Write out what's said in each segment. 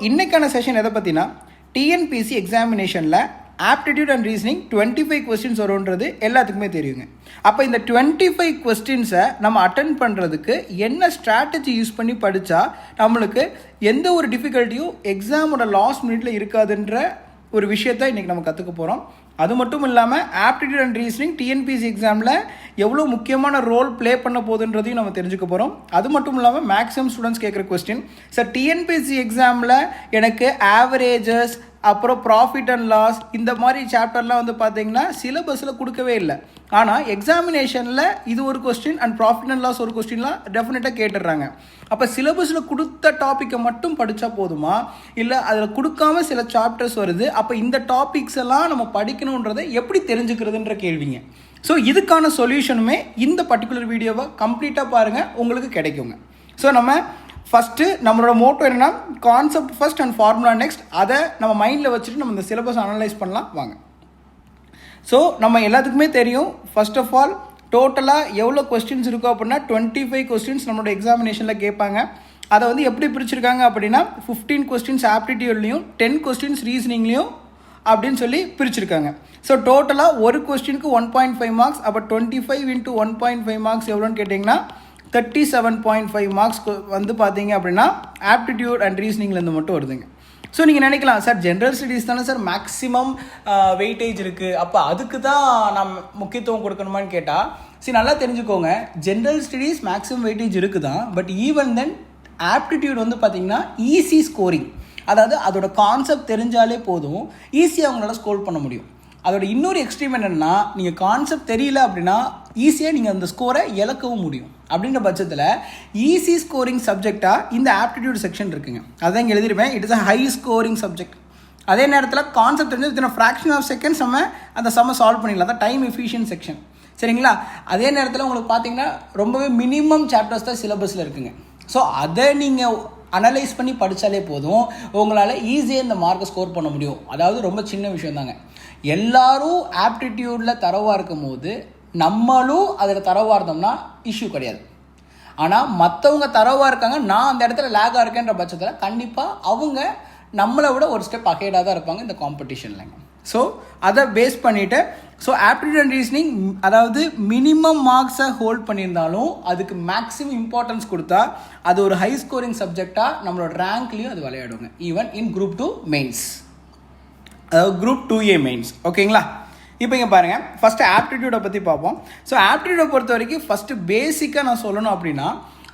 இன்றைக்கான செஷன் எதை பற்றினா டிஎன்பிஎஸ்சி எக்ஸாமினேஷனில் ஆப்டிடியூட் அண்ட் ரீசனிங் 25 கொஸ்டின்ஸ் வரும்ன்றது எல்லாத்துக்குமே தெரியுங்க. அப்போ இந்த 25 கொஸ்டின்ஸை நம்ம அட்டென்ட் பண்ணுறதுக்கு என்ன ஸ்ட்ராட்டஜி யூஸ் பண்ணி படித்தா நம்மளுக்கு எந்த ஒரு டிஃபிகல்ட்டியும் எக்ஸாமோட லாஸ்ட் மினிட்ல இருக்காதுன்ற ஒரு விஷயத்தை இன்றைக்கி நம்ம கற்றுக்க போகிறோம். அது மட்டும் இல்லாமல் ஆப்டிடியூட் அண்ட் ரீசனிங் டிஎன்பிஎஸ்சி எக்ஸாமில் எவ்வளோ முக்கியமான ரோல் ப்ளே பண்ண போகுதுன்றதையும் நம்ம தெரிஞ்சுக்க போகிறோம். அது மட்டும் இல்லாமல் மேக்ஸிமம் ஸ்டூடெண்ட்ஸ் கேட்குற கொஸ்டின், சார் டிஎன்பிஎஸ்சி எக்ஸாமில் எனக்கு ஆவரேஜஸ் அப்புறம் ப்ராஃபிட் அண்ட் லாஸ் இந்த மாதிரி சாப்டர்லாம் வந்து பார்த்தீங்கன்னா சிலபஸில் கொடுக்கவே இல்லை. ஆனால் எக்ஸாமினேஷனில் இது ஒரு question and profit and loss ஒரு கொஸ்டின்லாம் டெஃபினட்டாக கேட்டுடுறாங்க. அப்போ சிலபஸில் கொடுத்த டாப்பிக்கை மட்டும் படித்தா போதுமா, இல்லை அதில் கொடுக்காம சில சாப்டர்ஸ் வருது, அப்போ இந்த டாபிக்ஸ் எல்லாம் நம்ம படிக்கணுன்றதை எப்படி தெரிஞ்சுக்கிறதுன்ற கேள்விங்க. ஸோ இதுக்கான சொல்யூஷனுமே இந்த பர்டிகுலர் வீடியோவை கம்ப்ளீட்டாக பாருங்கள், உங்களுக்கு கிடைக்குங்க. ஸோ நம்ம ஃபஸ்ட்டு நம்மளோட மோட்டோ என்னென்னா concept first and formula next. அதை நம்ம மைண்டில் வச்சுட்டு நம்ம இந்த சிலபஸ் அனலைஸ் பண்ணலாம் வாங்க. ஸோ நம்ம எல்லாத்துக்குமே தெரியும், ஃபர்ஸ்ட் ஆஃப் ஆல் டோட்டலாக எவ்வளோ கொஸ்டின்ஸ் இருக்கும் அப்படின்னா 25 கொஸ்டின்ஸ் நம்மளோட எக்ஸாமினேஷனில் கேட்பாங்க. அதை வந்து எப்படி பிரிச்சிருக்காங்க அப்படின்னா 15 கொஸ்டின்ஸ் ஆப்டிடியூட்லையும் 10 கொஸ்டின்ஸ் ரீசனிங்லையும் அப்படின்னு சொல்லி பிரிச்சிருக்காங்க. ஸோ டோட்டலாக ஒரு கொஸ்டினுக்கு 1.5 மார்க்ஸ். அப்போ 25 × 1.5 மார்க்ஸ் எவ்வளோன்னு கேட்டிங்கன்னா 37.5 மார்க்ஸ் வந்து பார்த்தீங்க அப்படின்னா ஆப்டிடியூட் அண்ட் ரீசனிங்லேருந்து மட்டும் வருதுங்க. ஸோ நீங்கள் நினைக்கலாம், சார் ஜென்ரல் ஸ்டடீஸ் தானே சார் மேக்ஸிமம் வெயிட்டேஜ் இருக்குது, அப்போ அதுக்கு தான் நம்ம முக்கியத்துவம் கொடுக்கணுமான்னு கேட்டால் சரி நல்லா தெரிஞ்சுக்கோங்க, ஜென்ரல் ஸ்டடீஸ் மேக்ஸிமம் வெயிட்டேஜ் இருக்குது தான். பட் ஈவன் தென் ஆப்டிடியூட் வந்து பார்த்திங்கன்னா ஈஸி ஸ்கோரிங், அதாவது அதோட கான்செப்ட் தெரிஞ்சாலே போதும் ஈஸியாக அவங்களால ஸ்கோர் பண்ண முடியும். அதோட இன்னொரு எக்ஸ்ட்ரீம் என்னென்னா, நீங்கள் கான்செப்ட் தெரியல அப்படின்னா ஈஸியாக நீங்கள் அந்த ஸ்கோரை இழக்கவும் முடியும். அப்படின்ற பட்சத்தில் ஈஸி ஸ்கோரிங் சப்ஜெக்டாக இந்த ஆப்டிடியூட் செக்ஷன் இருக்குங்க. அதான் இங்கே எழுதிருப்பேன், it is a high scoring subject. அதே நேரத்தில் கான்செப்ட் தெரிஞ்சு வித்தின் ஃப்ராக்ஷன் ஆஃப் செகண்ட்ஸ் நம்ம அந்த சம்ம சால்வ் பண்ணிடலாம். அதான் டைம் எஃபிஷியன்ட் செக்ஷன், சரிங்களா? அதே நேரத்தில் உங்களுக்கு பார்த்தீங்கன்னா ரொம்பவே மினிமம் சாப்டர்ஸ் தான் சிலபஸில் இருக்குங்க. ஸோ அதை நீங்கள் அனலைஸ் பண்ணி படித்தாலே போதும், உங்களால் ஈஸியாக இந்த மார்க்கை ஸ்கோர் பண்ண முடியும். அதாவது ரொம்ப சின்ன விஷயம் தாங்க. எல்லாரும் ஆப்டிடியூடில் தரவாக இருக்கும் போது நம்மளும் அதில் தரவாக இருந்தோம்னா இஷ்யூ கிடையாது. ஆனால் மற்றவங்க தரவாக இருக்காங்க, நான் அந்த இடத்துல லேகாக இருக்கேன்ற பட்சத்தில் கண்டிப்பாக அவங்க நம்மளை விட ஒரு ஸ்டெப் அஹெடாக தான் இருப்பாங்க இந்த காம்படிஷன்லங்க. ஸோ அதை பேஸ் பண்ணிவிட்டு ஸோ ஆப்டிடியூட் அண்ட் ரீசனிங் அதாவது மினிமம் மார்க்ஸை ஹோல்ட் பண்ணியிருந்தாலும் அதுக்கு மேக்ஸிமம் இம்பார்ட்டன்ஸ் கொடுத்தா அது ஒரு ஹை ஸ்கோரிங் சப்ஜெக்டாக நம்மளோட ரேங்க்லேயும் அது விளையாடுங்க, ஈவன் இன் குரூப் 2 மெயின்ஸ், அதாவது குரூப் 2A மெயின்ஸ். ஓகேங்களா? இப்போ இங்கே பாருங்கள், ஃபஸ்ட்டு ஆப்டிடியூடை பற்றி பார்ப்போம். ஸோ ஆப்டிடியூடை பொறுத்த வரைக்கும் ஃபஸ்ட்டு பேசிக்காக நான் சொல்லணும் அப்படின்னா,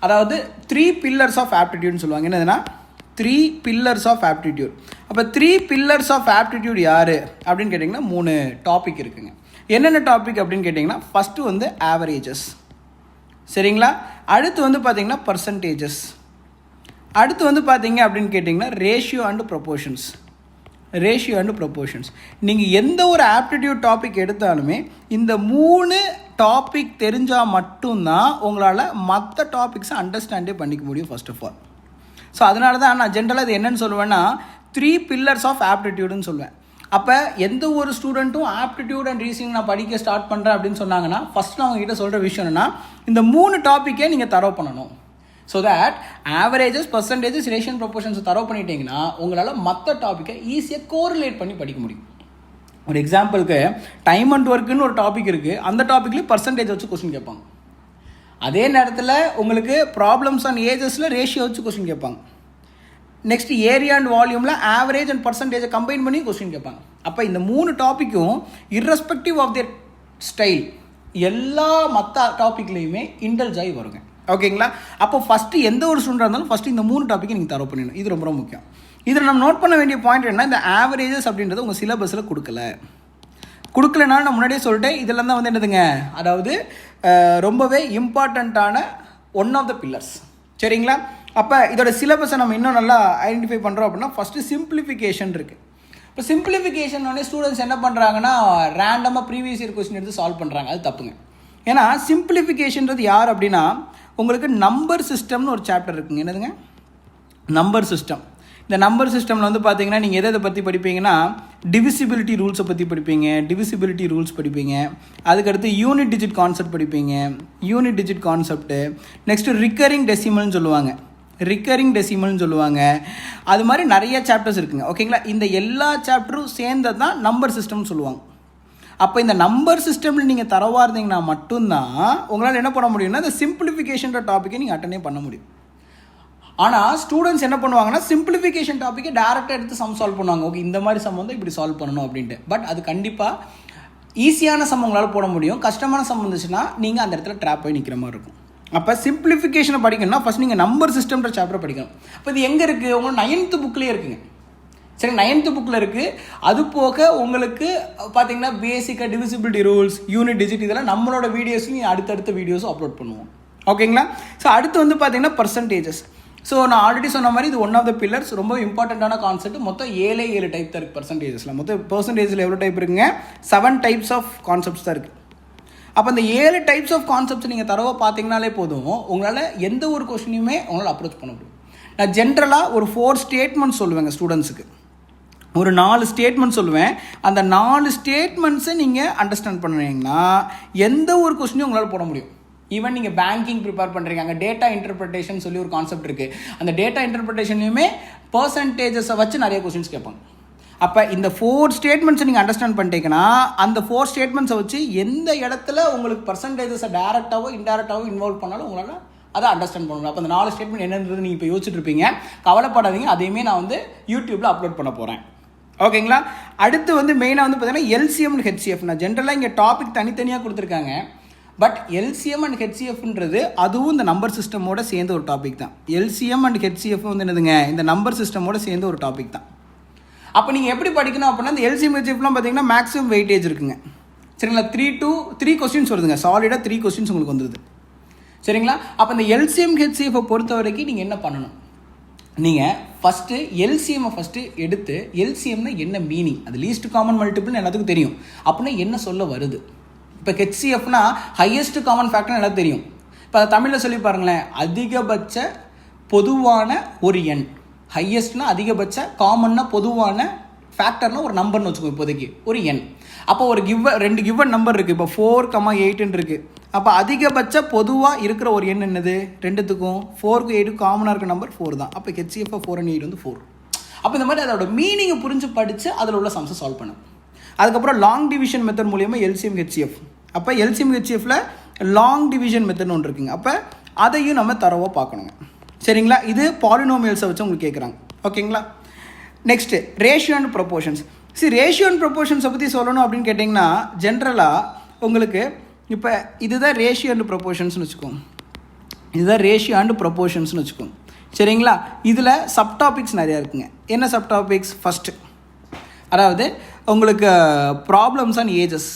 அதாவது 3 pillars ஆஃப் ஆப்டிடியூட்னு சொல்லுவாங்க. என்னதுன்னா 3 pillars ஆஃப் ஆப்டிடியூட். அப்போ 3 pillars ஆஃப் ஆப்டிடியூட் யார் அப்படின்னு கேட்டிங்கன்னா 3 டாபிக் இருக்குங்க. என்னென்ன டாபிக் அப்படின்னு கேட்டிங்கன்னா, ஃபஸ்ட்டு வந்து ஆவரேஜஸ், சரிங்களா? அடுத்து வந்து பார்த்திங்கன்னா பர்சன்டேஜஸ், அடுத்து வந்து பார்த்திங்க அப்படின்னு கேட்டிங்கன்னா ரேஷியோ அண்ட் ப்ரொபோர்ஷன்ஸ். நீங்கள் எந்த ஒரு ஆப்டிடியூட் டாபிக் எடுத்தாலுமே இந்த 3 டாபிக் தெரிஞ்சால் மட்டும்தான் உங்களால் மற்ற டாபிக்ஸை அண்டர்ஸ்டாண்டே பண்ணிக்க முடியும் ஃபர்ஸ்ட் ஆஃப் ஆல். ஸோ அதனால தான் நான் ஜென்ரலாக இது என்னென்னு சொல்லுவேன்னா 3 pillars ஆஃப் ஆப்டிடியூடுன்னு சொல்லுவேன். அப்போ எந்த ஒரு ஸ்டூடெண்ட்டும் ஆப்டிடியூட் அண்ட் ரீசனிங் நான் படிக்க ஸ்டார்ட் பண்ணுறேன் அப்படின்னு சொன்னாங்கன்னா ஃபஸ்ட் நான் அவங்ககிட்ட சொல்கிற விஷயம் என்னென்னா, இந்த 3 டாப்பிக்கே நீங்கள் தரவு பண்ணணும். So that averages, percentages, ratio, proportions தரவு பண்ணிட்டீங்கன்னா உங்களால் மற்ற டாப்பிக்கை ஈஸியாக கோரிலேட் பண்ணி படிக்க முடியும். ஒரு எக்ஸாம்பிளுக்கு டைம் அண்ட் ஒர்க்குன்னு ஒரு டாபிக் இருக்குது, அந்த டாப்பிக்லேயும் பர்சன்டேஜ் வச்சு கொஸ்டின் கேட்பாங்க. அதே நேரத்தில் உங்களுக்கு ப்ராப்ளம்ஸ் அண்ட் ஏஜஸில் ரேஷியோ வச்சு கொஸ்டின் கேட்பாங்க. நெக்ஸ்ட் ஏரியா அண்ட் வால்யூமில் ஆவரேஜ் அண்ட் பர்சன்டேஜை கம்பைன் பண்ணி கொஸ்டின் கேட்பாங்க. அப்போ இந்த 3 டாப்பிக்கும் இர்ரெஸ்பெக்டிவ் ஆஃப் தியர் ஸ்டைல் எல்லா மற்ற டாப்பிக்லேயுமே இன்டல்ஜ் ஆகி வருங்க. ஓகேங்களா? அப்போ ஃபஸ்ட்டு எந்த ஒரு ஸ்டூடெண்டாக இருந்தாலும் ஃபஸ்ட்டு இந்த 3 டாப்பிக்கை நீங்கள் தரவு பண்ணிடணும். இது ரொம்ப ரொம்ப முக்கியம். இதில் நம்ம நோட் பண்ண வேண்டிய பாயிண்ட் என்ன, இந்த ஆவரேஜஸ் அப்படின்றது உங்கள் சிலபஸில் கொடுக்கலனாலும் நான் முன்னாடியே சொல்லிட்டேன், இதெல்லாம் தான் வந்து என்னதுங்க, அதாவது ரொம்பவே இம்பார்ட்டண்ட்டான ஒன் ஆஃப் த பில்லர்ஸ், சரிங்களா? அப்போ இதோட சிலபஸை நம்ம இன்னும் நல்லா ஐடென்டிஃபை பண்ணுறோம் அப்படின்னா ஃபஸ்ட்டு சிம்பிளிஃபிகேஷன் இருக்குது. இப்போ சிம்பிளிஃபிகேஷன் உடனே ஸ்டூடெண்ட்ஸ் என்ன பண்ணுறாங்கன்னா ரேண்டமாக ப்ரீவியஸ் இயர் கொஸ்டின் எடுத்து சால்வ் பண்ணுறாங்க. அது தப்புங்க. ஏன்னா சிம்பிளிஃபிகேஷன்றது யார் அப்படின்னா, உங்களுக்கு நம்பர் சிஸ்டம்னு ஒரு சாப்டர் இருக்குங்க. என்னதுங்க? Number system. இந்த நம்பர் சிஸ்டமில் வந்து பார்த்தீங்கன்னா நீங்கள் எதை பற்றி படிப்பீங்கன்னா டிவிசிபிலிட்டி ரூல்ஸை பற்றி படிப்பீங்க. அதுக்கடுத்து யூனிட் டிஜிட் கான்செப்ட் படிப்பீங்க. நெக்ஸ்ட்டு ரிக்கரிங் டெசிமல்னு சொல்லுவாங்க. ரிக்கரிங் டெசிமல்னு சொல்லுவாங்க. அது மாதிரி நிறைய சாப்டர்ஸ் இருக்குங்க. ஓகேங்களா, இந்த எல்லா சாப்டரும் சேர்ந்தது தான் நம்பர் சிஸ்டம்னு சொல்லுவாங்க. அப்போ இந்த நம்பர் சிஸ்டமில் நீங்கள் தரவாக இருந்தீங்கன்னா மட்டும்தான் உங்களால் என்ன பண்ண முடியும்னா இந்த சிம்பிளிஃபிகேஷன்ற டாப்பிக்கை நீங்கள் அட்டனே பண்ண முடியும். ஆனால் ஸ்டூடெண்ட்ஸ் என்ன பண்ணுவாங்கன்னா சிம்பிளிஃபிகேஷன் டாப்பிக்கை டேரெக்டாக எடுத்து சம் சால்வ் பண்ணுவாங்க. ஓகே, இந்த மாதிரி சம் வந்து இப்படி சால்வ் பண்ணணும் அப்படின்ட்டு. பட் அது கண்டிப்பாக ஈஸியான சம் உங்களால் போட முடியும். கஷ்டமான சம் வந்துச்சுன்னா நீங்கள் அந்த இடத்துல ட்ராப் ஆகி நிற்கிற மாதிரி இருக்கும். அப்போ சிம்பிளிஃபிகேஷனை படிக்கணும்னா ஃபஸ்ட் நீங்கள் நம்பர் சிஸ்டம்ன்ற சாப்டர் படிக்கணும். அப்போ இது எங்கே இருக்குது? உங்களுக்கு 9th புக்லேயே இருக்குங்க. சரி, 9th புக்கில் இருக்குது. அது போக உங்களுக்கு பார்த்தீங்கன்னா பேசிக்காக டிவிசிபிலிட்டி ரூல்ஸ், யூனிட் டிஜிட், இதெல்லாம் நம்மளோட வீடியோஸையும் அடுத்தடுத்த வீடியோஸும் அப்லோட் பண்ணுவோம். ஓகேங்களா. ஸோ அடுத்து வந்து பார்த்தீங்கன்னா பர்சன்டேஜஸ். ஸோ நான் ஆல்ரெடி சொன்ன மாதிரி இது ஒன் ஆஃப் த பில்லர்ஸ், ரொம்ப இம்பார்ட்டண்ட்டான கான்செப்ட். மொத்தம் 7 டைப் தான் இருக்குது பர்சன்டேஜஸில். மொத்தம் பர்சன்டேஜில் எவ்வளோ டைப் இருக்குங்க? 7 டைப்ஸ் ஆஃப் கான்செப்ட்ஸ் தான் இருக்குது. அப்போ அந்த 7 டைப்ஸ் ஆஃப் கான்செப்ட்ஸ் நீங்கள் தரவாக பார்த்தீங்கனாலே போதும், உங்களால் எந்த ஒரு கொஸ்டினையுமே உங்களால் அப்ரோச் பண்ண முடியும். நான் ஜென்ரலாக ஒரு 4 ஸ்டேட்மெண்ட்ஸ் சொல்லுவேங்க ஸ்டூடெண்ட்ஸுக்கு. ஒரு 4 ஸ்டேட்மெண்ட் சொல்லுவேன். அந்த 4 ஸ்டேட்மெண்ட்ஸை நீங்கள் அண்டர்ஸ்டாண்ட் பண்ணுறீங்கன்னா எந்த ஒரு கொஸ்டினையும் உங்களால் போட முடியும். ஈவன் நீங்கள் பேங்கிங் ப்ரிப்பேர் பண்ணுறீங்க, அங்கே டேட்டா இன்டர்பிரிட்டேஷன் சொல்லி ஒரு கான்செப்ட் இருக்குது. அந்த டேட்டா இன்டர்பிரிட்டேஷன்லையுமே பர்சன்டேஜஸை வச்சு நிறைய கொஸ்டின்ஸ் கேட்பாங்க. அப்போ இந்த 4 ஸ்டேட்மெண்ட்ஸை நீங்கள் அண்டர்ஸ்டாண்ட் பண்ணிட்டீங்கன்னா அந்த 4 ஸ்டேட்மெண்ட்ஸை வச்சு எந்த இடத்துல உங்களுக்கு பர்சன்டேஜஸை டேரெக்டாகவோ இன்டேரக்டாகவோ இன்வால்வ் பண்ணாலும் உங்களால் அதை அண்டர்ஸ்டாண்ட் பண்ணணும். அப்போ அந்த 4 ஸ்டேட்மெண்ட் என்னன்றது நீங்கள் இப்போ யோசிச்சுட்டு இருப்பீங்க. கவலைப்படாதீங்க, அதையுமே நான் வந்து யூடியூப்பில் அப்லோட் பண்ண போகிறேன். ஓகேங்களா. அடுத்து வந்து மெயினாக வந்து பார்த்தீங்கன்னா எல்சிஎம் அண்ட் ஹெச்சிஎஃப். நான் ஜென்ரலாக இங்கே டாபிக் தனித்தனியாக கொடுத்துருக்காங்க. பட் எல்சிஎம் அண்ட் ஹெச்சிஎஃப்ன்றது அதுவும் இந்த நம்பர் சிஸ்டமோட சேர்ந்த ஒரு டாபிக் தான். எல்சிஎம் அண்ட் ஹெச்சிஎஃப் வந்து என்னதுங்க? இந்த நம்பர் சிஸ்டமோட சேர்ந்த ஒரு டாபிக் தான். அப்போ நீங்கள் எப்படி படிக்கணும் அப்படின்னா இந்த எல்சிஎம் ஹெச்சிஎஃப்லாம் பார்த்தீங்கன்னா மேக்ஸிமம் வெயிட்டேஜ் இருக்குங்க. சரிங்களா. 3 கொஸ்டின்ஸ் வருதுங்க. சாலிடாக 3 கொஸ்டின்ஸ் உங்களுக்கு வந்துடுது. சரிங்களா. அப்போ இந்த எல்சிஎம் ஹெச்சிஎஃப்பை பொறுத்த வரைக்கும் நீங்கள் என்ன பண்ணணும்? நீங்கள் ஃபஸ்ட்டு எல்சிஎம்மை ஃபஸ்ட்டு எடுத்து எல்சிஎம்னா என்ன மீனிங், அது லீஸ்ட் காமன் மல்டிபிள்னு எல்லாத்துக்கும் தெரியும். அப்படின்னா என்ன சொல்ல வருது? இப்போ ஹெச்சிஎஃப்னா ஹையஸ்ட் காமன் ஃபேக்டர்னு எல்லாம் தெரியும். இப்போ தமிழில் சொல்லி பாருங்களேன், அதிகபட்ச பொதுவான ஒரு எண். ஹையஸ்ட்னா அதிகபட்ச, காமன்னா பொதுவான, ஃபேக்டர்னா ஒரு நம்பர்னு வச்சுக்கோங்க இப்போதைக்கு ஒரு எண். அப்போ ஒரு ரெண்டு கிவன் நம்பர் இருக்குது. இப்போ 4,8 இருக்குது. அப்போ அதிகபட்ச பொதுவாக இருக்கிற ஒரு எண் என்னது? ரெண்டுத்துக்கும் 4க்கும் 8க்கும் காமனாக இருக்கிற நம்பர் 4 தான். அப்போ ஹெச்சிஎஃப் 4 and 8 வந்து 4. அப்போ இந்த மாதிரி அதோட மீனிங்கை புரிஞ்சு படித்து அதில் உள்ள சம்ஸை சால்வ் பண்ணும். அதுக்கப்புறம் லாங் டிவிஷன் மெத்தட் மூலியமாக எல்சிஎம் ஹெச்சிஎஃப். அப்போ எல்சிஎம் ஹெச்சிஎஃப்ல லாங் டிவிஷன் மெத்தட்னு ஒன்று இருக்குங்க. அப்போ அதையும் நம்ம தரவாக பார்க்கணுங்க. சரிங்களா. இது பாலினோமியல்ஸை வச்சு உங்களுக்கு கேட்குறாங்க. ஓகேங்களா. Next ratio and proportions. Ratio and ப்ரொபோர்ஷன்ஸை பற்றி சொல்லணும் அப்படின்னு கேட்டிங்கன்னா ஜென்ரலாக உங்களுக்கு இப்போ இதுதான் ரேஷியோ அண்ட் ப்ரொபோர்ஷன்ஸ்னு வச்சுக்கோங்க. இதுதான் ரேஷியோ அண்ட் ப்ரொபோர்ஷன்ஸ்னு வச்சுக்கோங்க. சரிங்களா. இதில் சப்டாபிக்ஸ் நிறையா இருக்குங்க. என்ன சப்டாபிக்ஸ்? ஃபஸ்ட்டு அதாவது உங்களுக்கு ப்ராப்ளம்ஸ் அண்ட் ஏஜஸ்.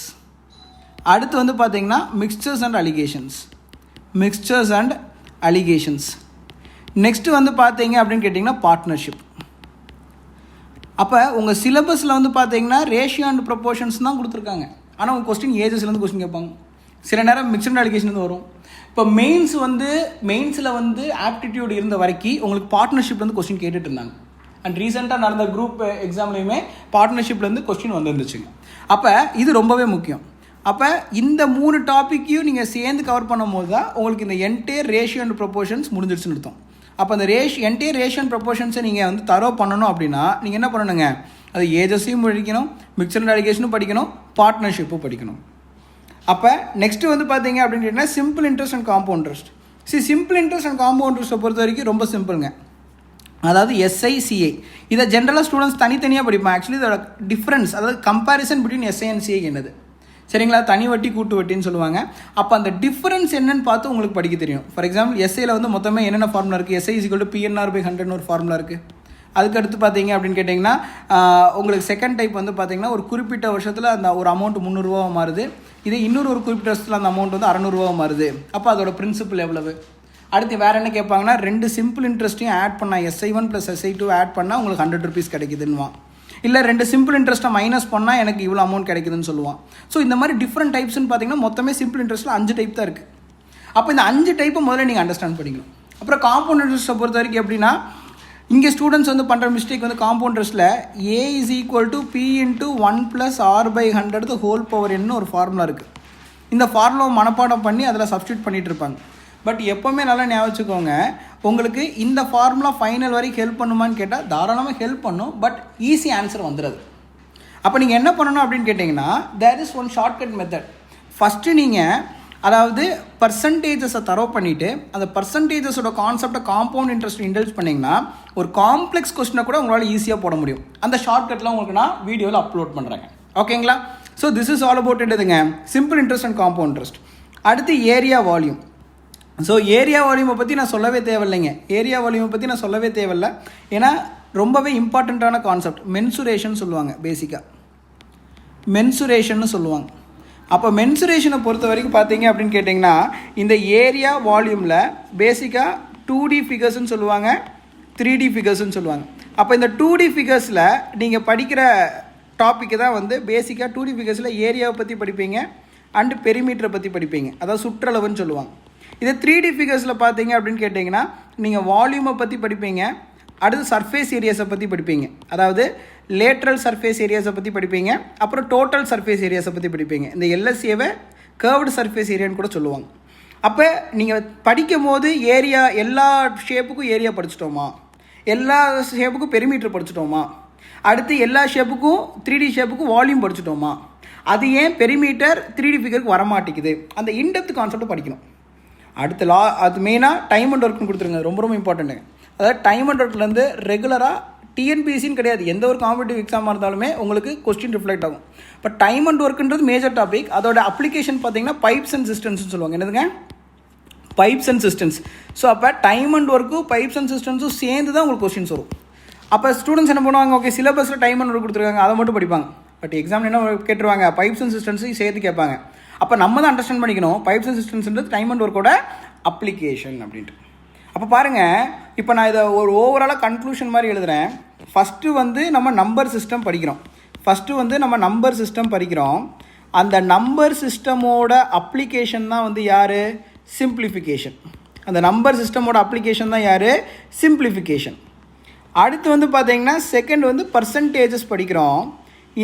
அடுத்து வந்து பார்த்தீங்கன்னா மிக்சர்ஸ் அண்ட் அலிகேஷன்ஸ். நெக்ஸ்ட்டு வந்து பார்த்தீங்க அப்படின்னு கேட்டிங்கன்னா பார்ட்னர்ஷிப். அப்போ உங்கள் சிலபஸில் வந்து பார்த்தீங்கன்னா ரேஷியோ அண்ட் ப்ரொபோர்ஷன்ஸ் தான் கொடுத்துருக்காங்க. ஆனால் உங்கள் கொஸ்டின் ஏஜஸ்லேருந்து கொஸ்டின் கேட்பாங்க. சில நேரம் மிக்சட் அண்ட் அலிகேஷன் வரும். இப்போ மெயின்ஸில் வந்து ஆப்டிடியூட் இருந்த வரைக்கும் உங்களுக்கு பார்ட்னர்ஷிப்லேருந்து கொஸ்டின் கேட்டுட்டு இருந்தாங்க. அண்ட் ரீசெண்டாக நடந்த குரூப் எக்ஸாம்லேயுமே பார்ட்னர்ஷிப்லேருந்து கொஸ்டின் வந்துருந்துச்சுங்க. அப்போ இது ரொம்பவே முக்கியம். அப்போ இந்த 3 டாப்பிக்கையும் நீங்கள் சேர்ந்து கவர் பண்ணும்போது தான் உங்களுக்கு இந்த என்டையர் ரேஷியோ அண்ட் ப்ரொபோர்ஷன்ஸ் முடிஞ்சிடுச்சுன்னு அர்த்தம். அப்போ அந்த என்டையர் ரேஷியோ அண்ட் ப்ரொபோர்ஷன்ஸை நீங்கள் வந்து தரோ பண்ணணும் அப்படின்னா நீங்கள் என்ன பண்ணணுங்க? அது ஏஜஸையும் படிக்கணும், மிக்சட் அண்ட் அலிகேஷனும் படிக்கணும், பார்ட்னர்ஷிப்பும் படிக்கணும். அப்போ நெக்ஸ்ட்டு வந்து பார்த்தீங்க அப்படின்னு கேட்டிங்கன்னா simple interest and compound interest. Simple interest and compound இன்ட்ரெஸ்ட்டை பொறுத்த வரைக்கும் ரொம்ப சிம்பிளுங்க. அதாவது SI/CI இதை ஜென்ரலாக ஸ்டூடெண்ட்ஸ் தனித்தனியாக படிப்பாங்க. ஆக்சுவலி இதோட டிஃப்ரென்ஸ், அதாவது comparison between SI and CI என்னது? சரிங்களா. தனி வட்டி கூட்டு வட்டின்னு சொல்லுவாங்க. அப்போ அந்த டிஃப்ரென்ஸ் என்னன்னு பார்த்து உங்களுக்கு படிக்க தெரியும். ஃபார் எக்ஸாம்பிள் SIயில் வந்து மொத்தமே என்னென்ன ஃபார்முலா இருக்குது? SI = PNR/100 ஒரு ஃபார்முலா இருக்குது. அதுக்கடுத்து பார்த்தீங்க அப்படின்னு கேட்டிங்கன்னா உங்களுக்கு செகண்ட் டைப் வந்து பார்த்தீங்கன்னா ஒரு குறிப்பிட்ட வருஷத்தில் அந்த ஒரு அமௌண்ட் 300 ரூபாவாக மாறுது. இதே ஒரு குறிப்பிட்ட வருஷத்தில் அந்த அமௌண்ட் வந்து 600 ரூபாவாக மாறுது. அப்போ அதோட பிரின்சிபல் எவ்வளவு? அடுத்து வேறு என்ன கேட்பாங்கன்னா 2 சிம்பிள் இன்ட்ரெஸ்ட்டையும் ஆட் பண்ணால் SI1 + SI2 ஆட் பண்ணால் உங்களுக்கு 100 rupees கிடைக்குதுன்னுவான். இல்லை 2 சிம்பிள் இன்ட்ரெஸ்ட்டை மைனஸ் பண்ணால் எனக்கு இவ்வளோ அமௌண்ட் கிடைக்குதுன்னு சொல்லுவான். ஸோ இந்த மாதிரி டிஃப்ரெண்ட் டைப்ஸ்னு பார்த்தீங்கன்னா மொத்தமே சிம்பிள் இன்ட்ரெஸ்ட்டில் 5 டைப் தான் இருக்குது. அப்போ இந்த 5 டைப்பை முதல்ல நீங்கள் அண்டர்ஸ்டாண்ட் பண்ணிக்கணும். அப்புறம் காம்பவுண்ட் இன்ட்ரெஸ்ட்டை பொறுத்த வரைக்கும் எப்படின்னா இங்கே ஸ்டூடெண்ட்ஸ் வந்து பண்ணுற மிஸ்டேக் வந்து காம்பவுண்ட் இன்ட்ரெஸ்ட்டில் A = P × 1 + R/100 ஒரு ஃபார்முலா இருக்குது. இந்த ஃபார்முலாவை மனப்பாடம் பண்ணி அதில் சப்ஸ்டியூட் பண்ணிகிட்டு இருப்பாங்க. பட் எப்போவுமே நல்லா ஞாபகம் வச்சுக்கோங்க, உங்களுக்கு இந்த ஃபார்முலா ஃபைனல் வரைக்கும் ஹெல்ப் பண்ணுமான்னு கேட்டால் தாராளமாக ஹெல்ப் பண்ணும், பட் ஈஸி ஆன்சர் வந்துடுது. அப்போ நீங்கள் என்ன பண்ணணும் அப்படின்னு கேட்டிங்கன்னா, there is one shortcut method. First நீங்கள் அதாவது பர்சன்டேஜஸை தரவு பண்ணிவிட்டு அந்த பர்சன்டேஜஸோட கான்செப்டை காம்பவுண்ட் இன்ட்ரெஸ்ட் இன்டல்ஜ் பண்ணிங்கன்னா ஒரு காம்ப்ளெக்ஸ் கொஸ்டினை கூட உங்களால் ஈஸியாக போட முடியும். அந்த ஷார்ட்கட்லாம் உங்களுக்கு நான் வீடியோவில் அப்லோட் பண்ணுறேங்க. ஓகேங்களா? So this is all about இதுங்க simple interest and compound interest. அடுத்து ஏரியா வால்யூம். ஸோ ஏரியா வால்யூமை பற்றி நான் சொல்லவே தேவையில்லைங்க. ஏரியா வால்யூமை பற்றி நான் சொல்லவே தேவையில்லை, ஏன்னா ரொம்பவே இம்பார்ட்டண்ட்டான கான்செப்ட். மென்சுரேஷன் சொல்லுவாங்க, பேசிக்காக மென்சுரேஷன்னு சொல்லுவாங்க. அப்போ மென்சுரேஷனை பொறுத்த வரைக்கும் பார்த்தீங்க அப்படின்னு கேட்டிங்கன்னா, இந்த ஏரியா வால்யூமில் பேசிக்காக 2D ஃபிகர்ஸ்ன்னு சொல்லுவாங்க, 3D ஃபிகர்ஸ்ன்னு சொல்லுவாங்க. அப்போ இந்த 2D ஃபிகர்ஸில் நீங்கள் படிக்கிற டாப்பிக்கு தான் வந்து பேசிக்காக 2D ஃபிகர்ஸில் ஏரியாவை பற்றி படிப்பீங்க அண்டு பெரிமீட்டரை பற்றி படிப்பீங்க, அதாவது சுற்றளவுன்னு சொல்லுவாங்க. இதே 3D ஃபிகர்ஸில் பார்த்தீங்க அப்படின்னு கேட்டிங்கன்னா நீங்கள் வால்யூமை பற்றி படிப்பீங்க, அடுத்து சர்ஃபேஸ் ஏரியாஸை பற்றி படிப்பீங்க, அதாவது லேட்ரல் சர்ஃபேஸ் ஏரியாஸை பற்றி படிப்பீங்க, அப்புறம் டோட்டல் சர்ஃபேஸ் ஏரியாஸை பற்றி படிப்பீங்க. இந்த எல்எஸ்ஏவை கர்வ்டு சர்ஃபேஸ் ஏரியான்னு கூட சொல்லுவாங்க. அப்போ நீங்கள் படிக்கும் போது ஏரியா எல்லா ஷேப்புக்கும் ஏரியா படிச்சிட்டோமா, எல்லா ஷேப்புக்கும் பெரிமீட்டர் படிச்சிட்டோமா, அடுத்து எல்லா ஷேப்புக்கும் 3D ஷேப்புக்கும் வால்யூம் படிச்சிட்டோமா, அது ஏன் பெரிமீட்டர் 3D ஃபிகருக்கு வரமாட்டேங்குது, அந்த இன்டெப்த் கான்செப்டை படிக்கணும். அடுத்த அது மெயினாக டைம் அண்ட் ஒர்க்னு கொடுத்துருங்க, ரொம்ப ரொம்ப இம்பார்ட்டண்ட்டுங்க. அதாவது டைம் அண்ட் ஒர்க்லேருந்து ரெகுலராக டிஎன்பிஎஸ்சின்னு கிடையாது, எந்த ஒரு காம்படிட்டிவ் எக்ஸாமாக இருந்தாலுமே உங்களுக்கு கொஸ்டின் ரிஃப்ளெக்ட் ஆகும். பட் டைம் அண்ட் ஒர்க்குன்றது மேஜர் டாபிக். அதோட அப்ளிகேஷன் பார்த்தீங்கன்னா பைப்ஸ் அண்ட் சிஸ்டம்ஸ்னு சொல்லுவாங்க. என்னதுங்க? Pipes and systems. ஸோ அப்போ டைம் அண்ட் ஒர்க்கும் பைப்ஸ் அண்ட் சிஸ்டம்ஸும் சேர்ந்து தான் உங்களுக்கு கொஸ்டின்ஸ் வரும். அப்போ ஸ்டூடெண்ட்ஸ் என்ன பண்ணுவாங்க, ஓகே சிலபஸில் டைம் அண்ட் ஒர்க் கொடுத்துருக்காங்க, அதை மட்டும் படிப்பாங்க. பட் எக்ஸாம் என்ன கேட்டுருவாங்க, பைப்ஸ் அண்ட் சிஸ்டம்ஸையும் சேர்த்து கேட்பாங்க. அப்போ நம்ம தான் அண்டர்ஸ்டாண்ட் பண்ணிக்கணும் பைப்ஸ் அண்ட் சிஸ்டம்ஸ்ன்றது டைம் அண்ட் ஒர்க்கோட அப்ளிகேஷன் அப்படின்ட்டு. அப்போ பாருங்கள், இப்போ நான் இதை ஒரு ஓவராலாக கன்க்ளூஷன் மாதிரி எழுதுகிறேன். ஃபஸ்ட்டு வந்து நம்ம நம்பர் சிஸ்டம் படிக்கிறோம். அந்த நம்பர் சிஸ்டமோட அப்ளிகேஷன் தான் வந்து யார்? சிம்பிளிஃபிகேஷன். அந்த நம்பர் சிஸ்டமோட அப்ளிகேஷன் தான் யார்? சிம்பிளிஃபிகேஷன். அடுத்து வந்து பார்த்தீங்கன்னா செகண்ட் வந்து பர்சன்டேஜஸ் படிக்கிறோம்.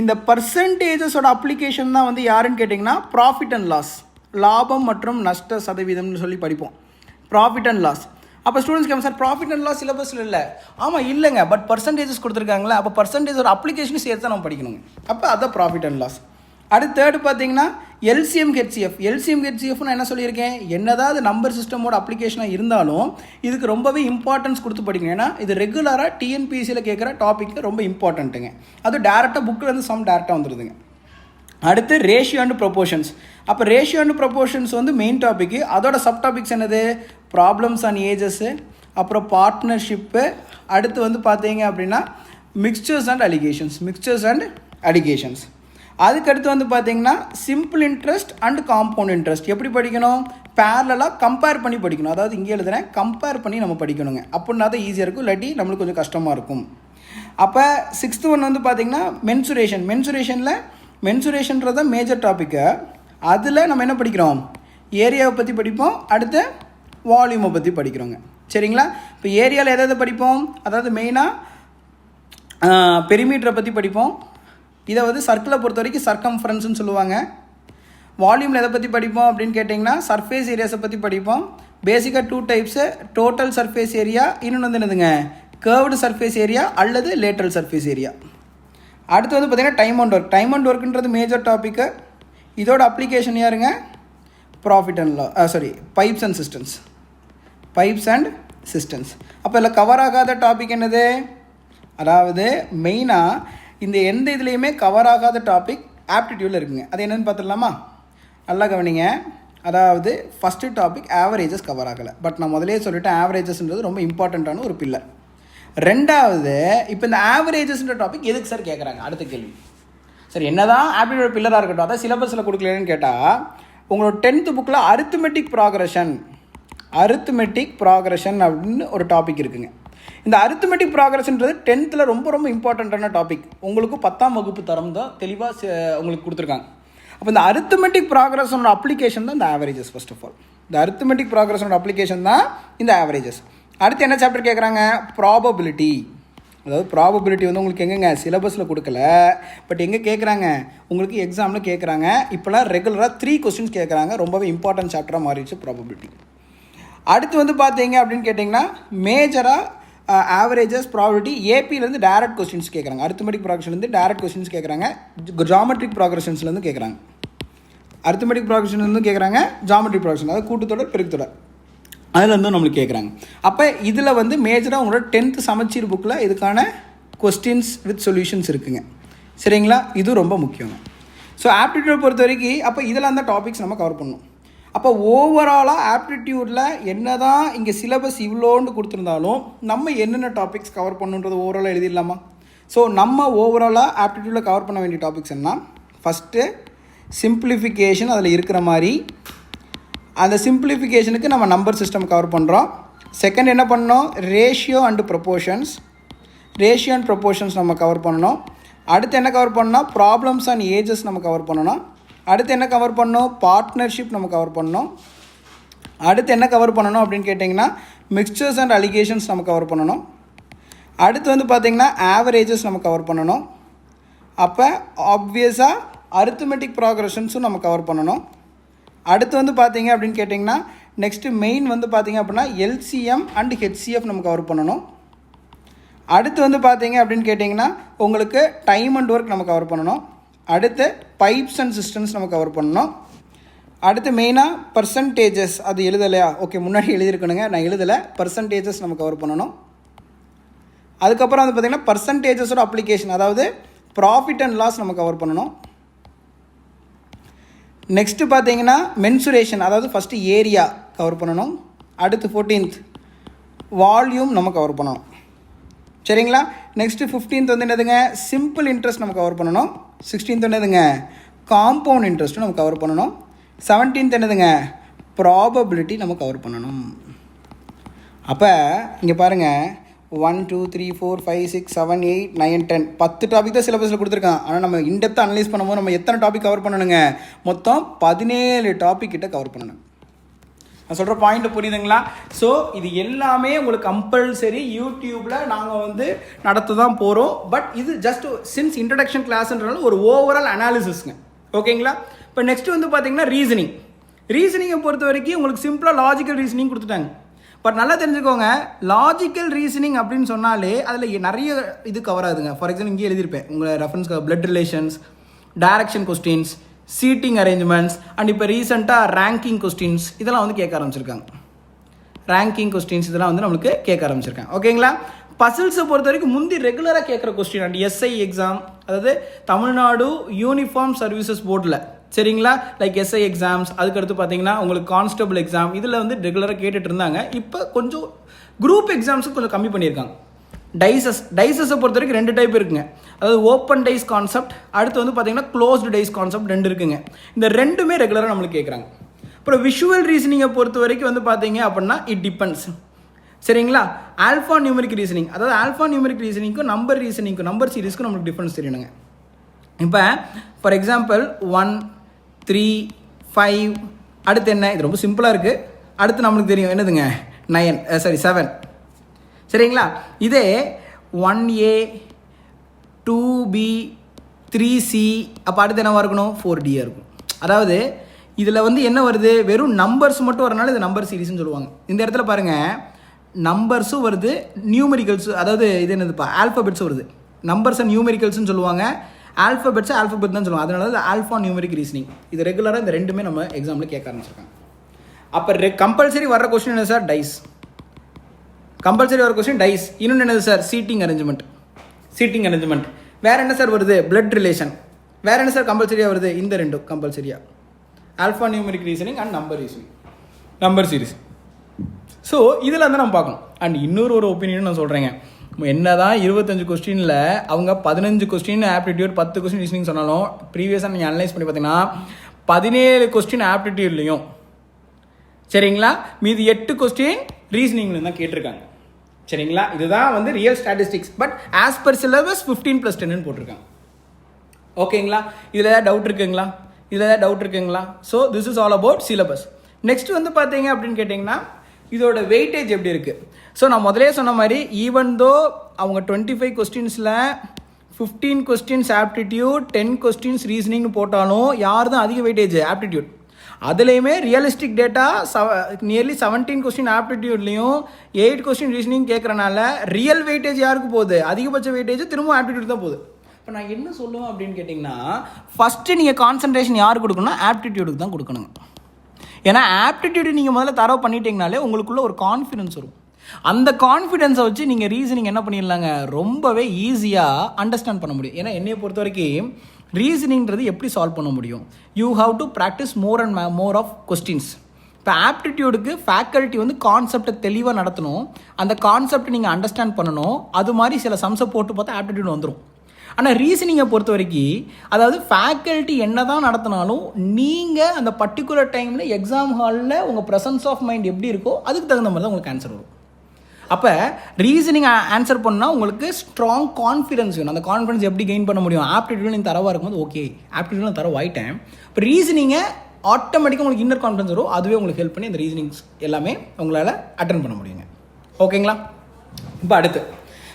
இந்த பர்சன்டேஜஸோட அப்ளிகேஷன் தான் வந்து யாருன்னு கேட்டிங்கன்னா ப்ராஃபிட் அண்ட் லாஸ், லாபம் மற்றும் நஷ்ட சதவீதம்னு சொல்லி படிப்போம். Profit and loss. அப்போ ஸ்டூடெண்ட்ஸ் கேட்பாங்க, சார் ப்ராஃபிட் அண்ட் லாஸ் சிலபஸில் இல்லை. ஆமாம் இல்லைங்க, பட் பர்சன்டேஜஸ் கொடுத்துருக்காங்களே, அப்போ பர்சன்டேஜோட அப்ளிகேஷனும் சேர்த்து தான் நம்ம படிக்கணுங்க. அப்போ அதுதான் ப்ராஃபிட் அண்ட் லாஸ். அடுத்து தேர்டு பார்த்தீங்கன்னா எல்சிஎம் ஹெச்சிஎஃப். எல்சிஎம் ஹெச்சிஎஃப்னு என்ன சொல்லியிருக்கேன், என்னதாவது நம்பர் சிஸ்டமோட அப்ளிகேஷனாக இருந்தாலும் இதுக்கு ரொம்பவே இம்பார்ட்டன்ஸ் கொடுத்து படிக்கணும். ஏன்னா இது ரெகுலராக டிஎன்பிஎஸ்சியில் கேட்குற டாபிக் ரொம்ப இம்பார்ட்டண்ட்டுங்க. அது டேரெக்டாக புக்கில் சம் டேரெக்டாக வந்துடுதுங்க. அடுத்து ரேஷியோ அண்ட் ப்ரொபோர்ஷன்ஸ். அப்போ ரேஷியோ அண்ட் ப்ரொபோர்ஷன்ஸ் வந்து மெயின் டாபிக். அதோட சப் டாபிக்ஸ் என்னது? ப்ராப்ளம்ஸ் அண்ட் ஏஜஸ்ஸு, அப்புறம் பார்ட்னர்ஷிப்பு, அடுத்து வந்து பார்த்தீங்க அப்படின்னா மிக்சர்ஸ் அண்ட் அலிகேஷன்ஸ். அதுக்கடுத்து வந்து பார்த்தீங்கன்னா simple interest and compound interest. எப்படி படிக்கணும்? பேரலாக கம்பேர் பண்ணி படிக்கணும். அதாவது இங்கே எழுதுகிறேன், கம்பேர் பண்ணி நம்ம படிக்கணுங்க. அப்படின்னா தான் ஈஸியாக இருக்கும், இல்லாட்டி நம்மளுக்கு கொஞ்சம் கஷ்டமாக இருக்கும். அப்போ சிக்ஸ்த்து ஒன் வந்து பார்த்தீங்கன்னா மென்சுரேஷன்ன்றத மேஜர் டாப்பிக்கு. அதில் நம்ம என்ன படிக்கிறோம்? ஏரியாவை பற்றி படிப்போம், அடுத்து வால்யூமை பற்றி படிக்கிறோங்க. சரிங்களா? இப்போ ஏரியாவில் எதாவது படிப்போம், அதாவது மெயினாக பெரிமீட்டரை பற்றி படிப்போம். இதை வந்து சர்க்கிளை பொறுத்த வரைக்கும் சர்க்கம்ஃபரன்ஸ்னு சொல்லுவாங்க. வால்யூமில் எதை பற்றி படிப்போம் அப்படின்னு கேட்டிங்கன்னா சர்ஃபேஸ் ஏரியாஸை பற்றி படிப்போம். பேசிக்காக 2 டைப்ஸு, டோட்டல் சர்ஃபேஸ் ஏரியா, இன்னொன்று வந்து என்னதுங்க கர்வ்டு சர்ஃபேஸ் ஏரியா அல்லது லேட்ரல் சர்ஃபேஸ் ஏரியா. அடுத்து வந்து பார்த்திங்கன்னா டைம் அண்ட் ஒர்க்குன்றது மேஜர் டாப்பிக்கு. இதோட அப்ளிகேஷன் யாருங்க? Pipes and systems. அப்போ இதில் கவர் ஆகாத டாபிக் என்னது? அதாவது மெயினாக இந்த எந்த இதுலேயுமே கவர் ஆகாத டாபிக் ஆப்டிடியூடில் இருக்குங்க. அது என்னென்னு பார்த்துடலாமா? நல்லா கவனிங்க. அதாவது ஃபஸ்ட்டு டாபிக் ஆவரேஜஸ் கவர் ஆகலை. பட் நான் முதலே சொல்லிட்டேன், ஆவரேஜஸ்ன்றது ரொம்ப இம்பார்ட்டண்ட்டான ஒரு பில்லர். ரெண்டாவது, இப்போ இந்த ஆவரேஜஸ்ன்ற டாபிக் எதுக்கு சார் கேட்குறாங்க? அடுத்த கேள்வி. சரி, என்ன தான் ஆப்டிடியூட் பில்லராக இருக்கட்டும், அதான் சிலபஸில் கொடுக்கலன்னு கேட்டால் உங்களோட 10th புக்கில் அரித்மெட்டிக் ப்ராக்ரஷன் அப்படின்னு ஒரு டாபிக் இருக்குங்க. இந்த அரித்மெட்டிக் ப்ராக்ரஷன்றது 10th ரொம்ப ரொம்ப இம்பார்ட்டண்ட்டான டாபிக். உங்களுக்கு 10ஆம் வகுப்பு தரம் தான் தெளிவாக உங்களுக்கு கொடுத்துருக்காங்க. அப்போ இந்த அரித்மெட்டிக் ப்ராக்ரஷனோட அப்ளிகேஷன் தான் இந்த ஆவரேஜஸ். ஃபர்ஸ்ட் ஆஃப் ஆல் இந்த அரித்மெட்டிக் ப்ராக்ரஷனோட அப்ளிகேஷன் தான் இந்த ஆவரேஜஸ். அடுத்து என்ன சாப்டர் கேட்குறாங்க? ப்ராபபிலிட்டி. அதாவது ப்ராபபிலிட்டி வந்து உங்களுக்கு எங்கேங்க சிலபஸில் கொடுக்கல, பட் எங்கே கேட்குறாங்க? உங்களுக்கு எக்ஸாமில் கேட்குறாங்க. இப்போலாம் ரெகுலராக 3 கொஸ்டின்ஸ் கேட்குறாங்க. ரொம்பவே இம்பார்ட்டன்ட் சாப்டராக மாறிடுச்சு ப்ராபபிலிட்டி. அடுத்து வந்து பார்த்தீங்க அப்படின்னு கேட்டிங்கன்னா மேஜராக ஆவரேஜஸ் ப்ராபபிலிட்டி ஏபியிலேருந்து டேரக்ட் கொஸ்டின்ஸ் கேட்குறாங்க. அரித்மெட்டிக் ப்ராக்ரஷன்லேருந்து டேரக்ட் கொஸ்டின்ஸ் கேட்குறாங்க, ஜாமெட்ரிக் ப்ராக்ரஷன்ஸ்லேருந்து கேட்குறாங்க. அரித்மெட்டிக் ப்ராக்ரஷன்லேருந்து கேட்குறாங்க, ஜாமெட்ரிக் ப்ராக்ரஷன் அதாவது கூட்டுத்தொடர் பெருக்குத்தொடர் அதுலேருந்து நம்மளுக்கு கேட்குறாங்க. அப்போ இதில் வந்து மேஜராக உங்களோட 10th சமச்சீர் புக்கில் இதுக்கான கொஸ்டின்ஸ் வித் சொல்யூஷன்ஸ் இருக்குங்க. சரிங்களா, இது ரொம்ப முக்கியங்க. ஸோ ஆப்டிடியூட் பொறுத்த வரைக்கும் அப்போ இதெல்லாம் தான் டாபிக்ஸ் நம்ம கவர் பண்ணணும். அப்போ ஓவராலாக ஆப்டிடியூடில் என்ன தான் இங்கே சிலபஸ் இவ்வளோன்னு கொடுத்துருந்தாலும் நம்ம என்னென்ன டாபிக்ஸ் கவர் பண்ணுன்றது ஓவராலாக எழுதிடலாமா? ஸோ நம்ம ஓவராலாக ஆப்டிடியூடில் கவர் பண்ண வேண்டிய டாபிக்ஸ் என்ன? ஃபஸ்ட்டு சிம்பிளிஃபிகேஷன், அதில் இருக்கிற மாதிரி அந்த சிம்பிளிஃபிகேஷனுக்கு நம்ம நம்பர் சிஸ்டம் கவர் பண்ணுறோம். செகண்ட் என்ன பண்ணோம்? Ratio and proportions, ratio and proportions நம்ம கவர் பண்ணணும். அடுத்து என்ன கவர் பண்ணோம்? ப்ராப்ளம்ஸ் அண்ட் ஏஜஸ் நம்ம கவர் பண்ணணும். அடுத்து என்ன கவர் பண்ணோம்? பார்ட்னர்ஷிப் நம்ம கவர் பண்ணோம். அடுத்து என்ன கவர் பண்ணணும் அப்படின்னு கேட்டிங்கன்னா மிக்சர்ஸ் அண்ட் அலிகேஷன்ஸ் நம்ம கவர் பண்ணணும். அடுத்து வந்து பார்த்திங்கன்னா ஆவரேஜஸ் நம்ம கவர் பண்ணணும். அப்போ ஆப்வியஸாக அரித்மெட்டிக் ப்ராக்ரஷன்ஸும் நம்ம கவர் பண்ணணும். அடுத்து வந்து பார்த்திங்க அப்படின்னு கேட்டிங்கன்னா நெக்ஸ்ட்டு மெயின் வந்து பார்த்திங்க அப்படின்னா எல்சிஎம் அண்ட் ஹெச்சிஎஃப் நம்ம கவர் பண்ணணும். அடுத்து வந்து பார்த்திங்க அப்படின்னு கேட்டிங்கன்னா உங்களுக்கு டைம் அண்ட் ஒர்க் நம்ம கவர் பண்ணணும். அடுத்து பைப்ஸ் அண்ட் சிஸ்டம்ஸ் நம்ம கவர் பண்ணணும். அடுத்து மெயினாக பர்சன்டேஜஸ், அது எழுதலையா? ஓகே, முன்னாடி எழுதியிருக்கணுங்க, நான் எழுதலை. பர்சன்டேஜஸ் நம்ம கவர் பண்ணணும். அதுக்கப்புறம் வந்து பார்த்திங்கன்னா பர்சன்டேஜஸோட அப்ளிகேஷன், அதாவது ப்ராஃபிட் அண்ட் லாஸ் நம்ம கவர் பண்ணணும். நெக்ஸ்ட்டு பார்த்தீங்கன்னா மென்சுரேஷன், அதாவது ஃபஸ்ட்டு ஏரியா கவர் பண்ணணும். அடுத்து 14th வால்யூம் நம்ம கவர் பண்ணணும். சரிங்களா, நெக்ஸ்ட்டு 15th வந்து என்னதுங்க? சிம்பிள் இன்ட்ரெஸ்ட் நம்ம கவர் பண்ணணும். 16th என்னதுங்க? காம்பவுண்ட் இன்ட்ரெஸ்ட்டும் நம்ம கவர் பண்ணணும். 17th என்னதுங்க? ப்ராபபிலிட்டி நம்ம கவர் பண்ணணும். அப்போ இங்கே பாருங்கள், 1 2 3 4 5 6 7 8 9 10 10 டாபிக் தான் சிலபஸில் கொடுத்துருக்கான். ஆனால் நம்ம இன்டெப்த்தாக அனலைஸ் பண்ணும்போது நம்ம எத்தனை டாபிக் கவர் பண்ணணுங்க? மொத்தம் 17 டாபிக் கிட்ட கவர் பண்ணணும். நான் சொல்கிற பாயிண்ட் புரியுதுங்களா? ஸோ இது எல்லாமே உங்களுக்கு கம்பல்சரி யூடியூப்பில் நாங்கள் வந்து நடத்த தான் போகிறோம். பட் இது ஜஸ்ட் சின்ஸ் இன்ட்ரடக்ஷன் கிளாஸ்ன்றாலும் ஒரு ஓவரால் அனாலிசிஸ்ங்க. ஓகேங்களா? இப்போ நெக்ஸ்ட் வந்து பார்த்தீங்கன்னா ரீசனிங்கை பொறுத்த வரைக்கும் உங்களுக்கு சிம்பிளாக லாஜிக்கல் ரீசனிங் கொடுத்துட்டாங்க. பட் நல்லா தெரிஞ்சுக்கோங்க, லாஜிக்கல் ரீசனிங் அப்படின்னு சொன்னாலே அதில் நிறைய இது கவர் ஆகுதுங்க. ஃபார் எக்ஸாம்பிள் இங்கே எழுதியிருப்பேன் உங்களை ரெஃபரன்ஸ்க்கு, blood relations, direction questions, seating arrangements and இப்போ ரீசெண்டாக ரேங்கிங் கொஸ்டின்ஸ் இதெல்லாம் வந்து கேட்க ஆரம்பிச்சிருக்காங்க. ரேங்கிங் கொஸ்டின்ஸ் இதெல்லாம் வந்து நம்மளுக்கு கேட்க ஆரம்பிச்சிருக்காங்க. ஓகேங்களா? பசில்ஸை பொறுத்த வரைக்கும் முந்தி ரெகுலராக கேட்குற கொஸ்டின் அண்ட் எஸ்ஐ எக்ஸாம், அதாவது தமிழ்நாடு யூனிஃபார்ம் சர்வீசஸ் போர்டில், சரிங்களா, லைக் எஸ்ஐ எக்ஸாம்ஸ், அதுக்கடுத்து பார்த்தீங்கன்னா உங்களுக்கு கான்ஸ்டபிள் எக்ஸாம், இதில் வந்து ரெகுலராக கேட்டுட்டு இருந்தாங்க. இப்போ கொஞ்சம் குரூப் எக்ஸாம்ஸுக்கு கொஞ்சம் கம்மி பண்ணியிருக்காங்க. டைசஸை பொறுத்த வரைக்கும் 2 டைப் இருக்குங்க. அதாவது ஓப்பன் டைஸ் கான்செப்ட், அடுத்து வந்து பார்த்தீங்கன்னா க்ளோஸ்டு டைஸ் கான்செப்ட் 2 இருக்குங்க. இந்த 2மே ரெகுலராக நம்மளுக்கு கேட்குறாங்க. அப்புறம் விஷுவல் ரீசனிங்கை பொறுத்த வரைக்கும் வந்து பார்த்தீங்க அப்படின்னா இட் டிபெண்ட்ஸ். சரிங்களா, ஆல்ஃபா நியூமெரிக் ரீசனிங், அதாவது ஆல்ஃபா நியூமெரிக் ரீசனிங்க்கும் நம்பர் நம்பர் சீரிஸ்க்கும் நம்மளுக்கு டிஃபரன்ஸ் தெரியணுங்க. இப்போ ஃபார் எக்ஸாம்பிள் 1 3 5 அடுத்து என்ன? இது ரொம்ப சிம்பிளாக இருக்குது. அடுத்து நம்மளுக்கு தெரியும் என்னதுங்க? 7. சரிங்களா, இதே 1A 2B 3C அப்போ அடுத்து என்னவாக இருக்கணும்? 4Dயாக இருக்கும். அதாவது இதில் வந்து என்ன வருது? வெறும் நம்பர்ஸ் மட்டும் வரனால இது நம்பர் சீரிஸ்ன்னு சொல்லுவாங்க. இந்த இடத்துல பாருங்கள், நம்பர்ஸும் வருது, நியூமெரிக்கல்ஸ், அதாவது இது என்னதுப்பா, ஆல்ஃபபெட்ஸும் வருது. நம்பர்ஸ் அண்ட் நியூமெரிக்கல்ஸ்னு சொல்லுவாங்க, ஆல்ஃபபெட் தான் சொல்லுவாங்க. அதனால இது ஆல்ஃபா நியூமெரிக் ரீசனிங். இது ரெகுலராக இந்த 2மே நம்ம எக்ஸாமில் கேட்க ஆரம்பிச்சிருக்காங்க. அப்போ கம்பல்சரி வர்ற கொஸ்டின் என்ன சார்? டைஸ். கம்பல்சரி வர கொஸ்டின் டைஸ். இன்னொன்று என்னது சார்? Seating arrangement. வேறு என்ன சார் வருது? Blood relation. வேறு என்ன சார் கம்பல்சரியாக வருது? இந்த 2 கம்பல்சரியாக, alphanumeric reasoning and number series. So இதில் வந்து நம்ம பார்க்கணும். அண்ட் இன்னொரு ஒப்பீனியன் நான் சொல்கிறேங்க, என்னதான் 25 கொஸ்டினில் அவங்க 15 கொஸ்டின் ஆப்டிடியூட் 10 கொஸ்டின் ரீசனிங் சொன்னாலும் ப்ரீவியஸாக நீங்கள் அனலைஸ் பண்ணி பார்த்தீங்கன்னா 17 கொஸ்டின் ஆப்டிடியூட்லையும், சரிங்களா, மீதி 8 கொஸ்டின் ரீசனிங்ல தான் கேட்டிருக்காங்க. சரிங்களா, இதுதான் வந்து real statistics. But as per syllabus 15+10 போட்டிருக்காங்க. ஓகேங்களா, இதில் ஏதாவது டவுட் இருக்குங்களா? So this is all about syllabus. Next வந்து பார்த்தீங்க அப்படின்னு கேட்டிங்கன்னா இதோட வெயிட்டேஜ் எப்படி இருக்குது? ஸோ நான் முதலே சொன்ன மாதிரி ஈவன் தோ அவங்க 25 கொஸ்டின்ஸில் 15 கொஸ்டின்ஸ் ஆப்டிடியூட் 10 கொஸ்டின்ஸ் ரீசனிங்னு போட்டாலும் யார் தான் அதிக வெயிட்டேஜ்? ஆப்டிடியூட். அதுலேயுமே ரியலிஸ்டிக் டேட்டா நியர்லி 17 கொஸ்டின் ஆப்டிடியூட்லேயும் 8 கொஸ்டின் ரீசனிங் கேட்குறனால ரியல் வெயிட்டேஜ் யாருக்கு போகுது, அதிகபட்ச வெயிட்டேஜ் திரும்ப ஆப்டிடியூட் தான் போகுது. இப்போ நான் என்ன சொல்லுவேன் அப்படின்னு கேட்டிங்கன்னா, ஃபஸ்ட்டு நீங்கள் கான்சன்ட்ரேஷன் யாருக்கு கொடுக்கணும்னா ஆப்டிடியூடுக்கு தான் கொடுக்கணுங்க. ஏன்னா ஆப்டிடியூடு நீங்கள் முதல்ல தரவு பண்ணிட்டீங்கனாலே உங்களுக்குள்ள ஒரு கான்ஃபிடன்ஸ் வரும். அந்த கான்ஃபிடென்ஸை வச்சு நீங்கள் ரீசனிங் என்ன பண்ணிடலாங்க, ரொம்பவே ஈஸியாக அண்டர்ஸ்டாண்ட் பண்ண முடியும். ஏன்னா என்னையை பொறுத்த வரைக்கும் ரீசனிங்கிறது எப்படி சால்வ் பண்ண முடியும், you have to practice more and more of questions. இப்போ ஆப்டிடியூடுக்கு ஃபேக்கல்ட்டி வந்து கான்செப்டை தெளிவாக நடத்தணும், அந்த கான்செப்டை நீங்கள் அண்டர்ஸ்டாண்ட் பண்ணணும். அது மாதிரி சில சம்ஸை போட்டு பார்த்தா ஆப்டிடியூட் வந்துடும். ஆனால் ரீசனிங்கை பொறுத்த வரைக்கும் அதாவது ஃபேக்கல்ட்டி என்ன தான் நடத்தினாலும் நீங்கள் அந்த பர்டிகுலர் டைமில் எக்ஸாம் ஹாலில் உங்கள் ப்ரெசன்ஸ் ஆஃப் மைண்ட் எப்படி இருக்கோ அதுக்கு தகுந்த மாதிரி தான் உங்களுக்கு ஆன்சர் வரும். அப்போ ரீசனிங் ஆன்சர் பண்ணால் உங்களுக்கு ஸ்ட்ராங் கான்ஃபிடன்ஸ் வேணும். அந்த கான்ஃபிடன்ஸ் எப்படி கெயின் பண்ண முடியும், ஆப்டிடியூட் நீங்கள் தரவாக இருக்கும்போது ஓகே ஆப்டிடியூட் தரவாயிட்டேன். இப்போ ரீசனிங்கை ஆட்டோமேட்டிக்காக உங்களுக்கு இன்னர் கான்ஃபிடன்ஸ் வரும். அதுவே உங்களுக்கு ஹெல்ப் பண்ணி அந்த ரீசனிங்ஸ் எல்லாமே உங்களால் அட்டன் பண்ண முடியுங்க. ஓகேங்களா? இப்போ அடுத்து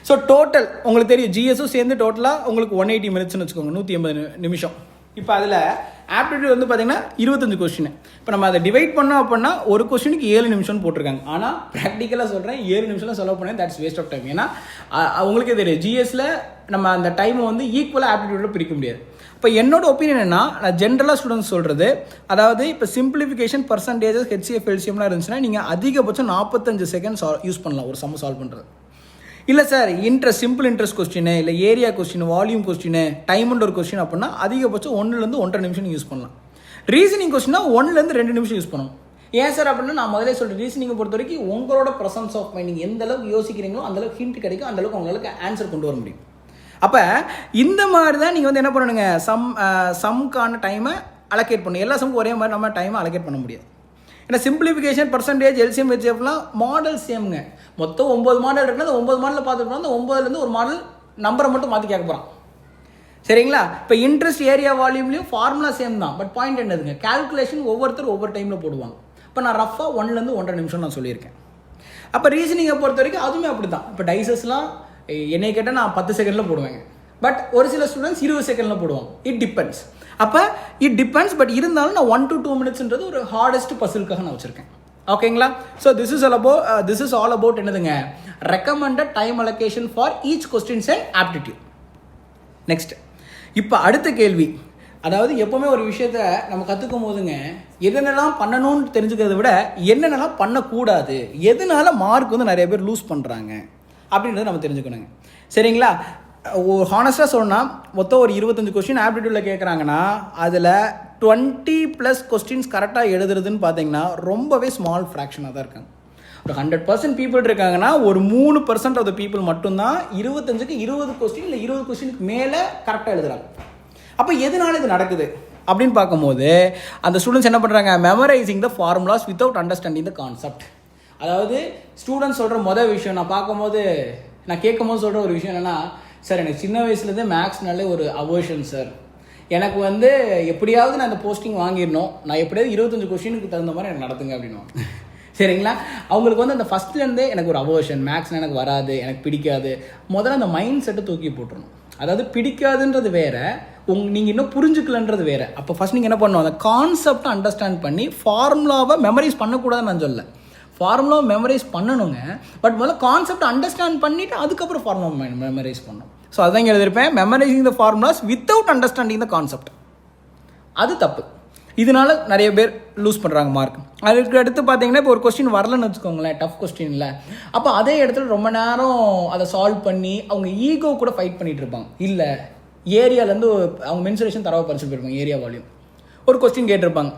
ஸோ டோட்டல் உங்களுக்கு தெரியும் ஜிஎஸும் சேர்ந்து டோட்டலாக உங்களுக்கு 180 மினிட்ஸ்னு வச்சுக்கோங்க, 180 நிமிஷம். இப்போ அதில் ஆப்டிடியூட் வந்து பார்த்தீங்கன்னா 25 கொஸ்டின். இப்போ நம்ம அதை டிவைட் பண்ணோம் அப்படின்னா ஒரு கொஸ்டினுக்கு 7 நிமிஷம்னு போட்டிருக்காங்க. ஆனால் ப்ராக்டிக்கலாக சொல்கிறேன் 7 நிமிஷம்லாம் செலவு பண்ணேன், தட்ஸ் வேஸ்ட் ஆஃப் டைம். ஏன்னா உங்களுக்கே தெரியும் ஜிஎஸில் நம்ம அந்த டைமை வந்து ஈக்குவலாக ஆப்டிடியூடில் பிரிக்க முடியாது. இப்போ என்னோட ஒப்பீனியன் என்ன, நான் ஜென்ரலாக ஸ்டூடெண்ட்ஸ் சொல்கிறது, அதாவது இப்போ சிம்பிளிஃபிகேஷன் பர்சன்டேஜஸ் ஹெச்சிஎஃப் எல்சிஎம்லாம் இருந்துச்சுன்னா நீங்கள் அதிகபட்சம் 45 செகண்ட்ஸ் யூஸ் பண்ணலாம் ஒரு சம் சால்வ் பண்ணுறது. இல்லை சார் சிம்பிள் இன்ட்ரெஸ்ட் கொஸ்டின், இல்லை ஏரியா கொஸ்டின், வால்யூம் கொஸ்டின், டைம்ன்ற ஒரு கொஸ்டின் அப்படின்னா அதிகபட்சம் 1லேருந்து 1.5 நிமிஷம் யூஸ் பண்ணலாம். ரீசனிங் கொஸ்டினா 1லேருந்து 2 நிமிஷம் யூஸ் பண்ணணும். ஏன் சார் அப்படின்னா நான் முதலே சொல்கிறேன், ரீசனிங்கை பொறுத்த வரைக்கும் உங்களோட ப்ரெசன்ஸ் ஆஃப் மைண்ட் நீங்கள் எந்த அளவுக்கு யோசிக்கிறீங்களோ அந்தளவுக்கு ஹிண்ட் கிடைக்கும், அந்தளவுக்கு உங்களுக்கு ஆன்சர் கொண்டு வர முடியும். அப்போ இந்த மாதிரி தான் நீங்கள் வந்து என்ன பண்ணணுங்க, சம்க்கான டைமை அலோகேட் பண்ணணும். எல்லா சம்முக்கும் ஒரே மாதிரி நம்ம டைமை அலோகேட் பண்ண முடியாது. ஏன்னா சிம்பிளிஃபிகேஷன் பர்சன்டேஜ் எல்சிஎம் ஹெச்எஃப்லாம் மாடல் சேமுங்க. மொத்தம் 9 மாடல் இருக்குன்னா அந்த 9 மாடலில் பார்த்துட்டு அந்த 9லேருந்து ஒரு மாடல் நம்பரை மட்டும் மாற்றி கேட்க போகிறான். சரிங்களா? இப்போ இன்ட்ரெஸ்ட் ஏரியா வால்யூம்லையும் ஃபார்முலா சேம் தான். பட் பாயிண்ட் என்னதுங்க, கால்குலேஷன் ஒவ்வொருத்தர் ஒவ்வொரு டைமில் போடுவாங்க. இப்போ நான் ரஃபாக 1லேருந்து 1.5 நிமிஷம் நான் சொல்லியிருக்கேன். அப்போ ரீசனிங்கை பொறுத்த வரைக்கும் அதுவுமே அப்படி தான். இப்போ டைசஸ்லாம் என்னை கேட்டால் நான் 10 செகண்டில் போடுவேங்க. பட் ஒரு சில ஸ்டூடெண்ட்ஸ் 20 செகண்டில் போடுவாங்க. It depends. அப்போ இட் டிபெண்ட்ஸ். பட் இருந்தாலும் நான் 1 to 2 மினிட்ஸ்ன்றது ஒரு ஹார்டஸ்ட் பசிலுக்காக நான் வச்சுருக்கேன். ஓகேங்களா? So this is all about என்னதுங்க, recommended time allocation for each questions and aptitude. Next, இப்போ அடுத்த கேள்வி, அதாவது எப்போவுமே ஒரு விஷயத்த நம்ம கற்றுக்கும் போதுங்க என்னென்னலாம் பண்ணணும்னு தெரிஞ்சுக்கிறத விட என்னென்னலாம் பண்ணக்கூடாது, எதனால மார்க் வந்து நிறைய பேர் லூஸ் பண்ணுறாங்க அப்படின்றத நம்ம தெரிஞ்சுக்கணுங்க. சரிங்களா? ஹானஸ்டாக சொன்னால் மொத்தம் ஒரு 25 கொஸ்டின் ஆப்டிடியூடில் கேட்குறாங்கன்னா அதில் 20+ கொஸ்டின்ஸ் கரெக்டாக எழுதுறதுன்னு பார்த்தீங்கன்னா ரொம்பவே ஸ்மால் ஃப்ராக்ஷனாக தான் இருக்காங்க. ஒரு 100% பீப்புள் இருக்காங்கன்னா ஒரு 3% ஆஃப் த பீப்புள் மட்டும்தான் 25க்கு 20 கொஸ்டின் இல்லை 20 கொஸ்டினுக்கு மேலே கரெக்டாக எழுதுறாங்க. அப்போ எதனால இது நடக்குது அப்படின்னு பார்க்கும்போது அந்த ஸ்டூடெண்ட்ஸ் என்ன பண்ணுறாங்க, memorising the formulas without understanding the concept. அதாவது ஸ்டூடெண்ட்ஸ் சொல்கிற மொதல் விஷயம் நான் கேட்கும்போது சொல்கிற ஒரு விஷயம் என்னென்னா, சார் எனக்கு சின்ன வயசுலேருந்தே மேக்ஸ்னாலே ஒரு அவர்ஷன் சார், எனக்கு வந்து எப்படியாவது நான் அந்த போஸ்டிங் வாங்கிடணும், நான் எப்படியாவது 25 கொஸ்டினுக்கு தகுந்த மாதிரி எனக்கு நடத்துங்க அப்படின்னும். சரிங்களா? அவங்களுக்கு வந்து அந்த ஃபஸ்ட்லேருந்தே எனக்கு ஒரு அவர்ஷன், மேக்ஸ்னால் எனக்கு வராது, எனக்கு பிடிக்காது. முதல்ல அந்த மைண்ட் செட்டை தூக்கி போட்டுருணும். அதாவது பிடிக்காதுன்றது வேறு, நீங்கள் இன்னும் புரிஞ்சுக்கலன்றது வேறு. அப்போ ஃபஸ்ட் நீங்கள் என்ன பண்ணணும், அந்த கான்செப்டை அண்டர்ஸ்டாண்ட் பண்ணி ஃபார்முலாவை மெமரைஸ் பண்ணக்கூடாதுன்னு நான் சொல்ல, ஃபார்முலா மெமரைஸ் பண்ணணுங்க. பட் முதல்ல கான்செப்ட் அண்டர்ஸ்டாண்ட் பண்ணிவிட்டு அதுக்கப்புறம் ஃபார்முலா மெமரைஸ் பண்ணணும். ஸோ அதான் எழுதியிருப்பேன், memorising the formulas without understanding the concept. அது தப்பு. இதனால நிறைய பேர் லூஸ் பண்ணுறாங்க மார்க். அதுக்கு அடுத்து பார்த்தீங்கன்னா இப்போ ஒரு கொஸ்டின் வரலன்னு வச்சுக்கோங்களேன், டஃப் கொஸ்டினில், அப்போ அதே இடத்துல ரொம்ப நேரம் அதை சால்வ் பண்ணி அவங்க ஈகோ கூட ஃபைட் பண்ணிகிட்டு இருப்பாங்க. இல்லை ஏரியாவிலேருந்து அவங்க மென்சுரேஷன் தரவை பறிச்சு போயிருப்பாங்க, ஏரியா வால்யூம் ஒரு கொஸ்டின் கேட்டிருப்பாங்க,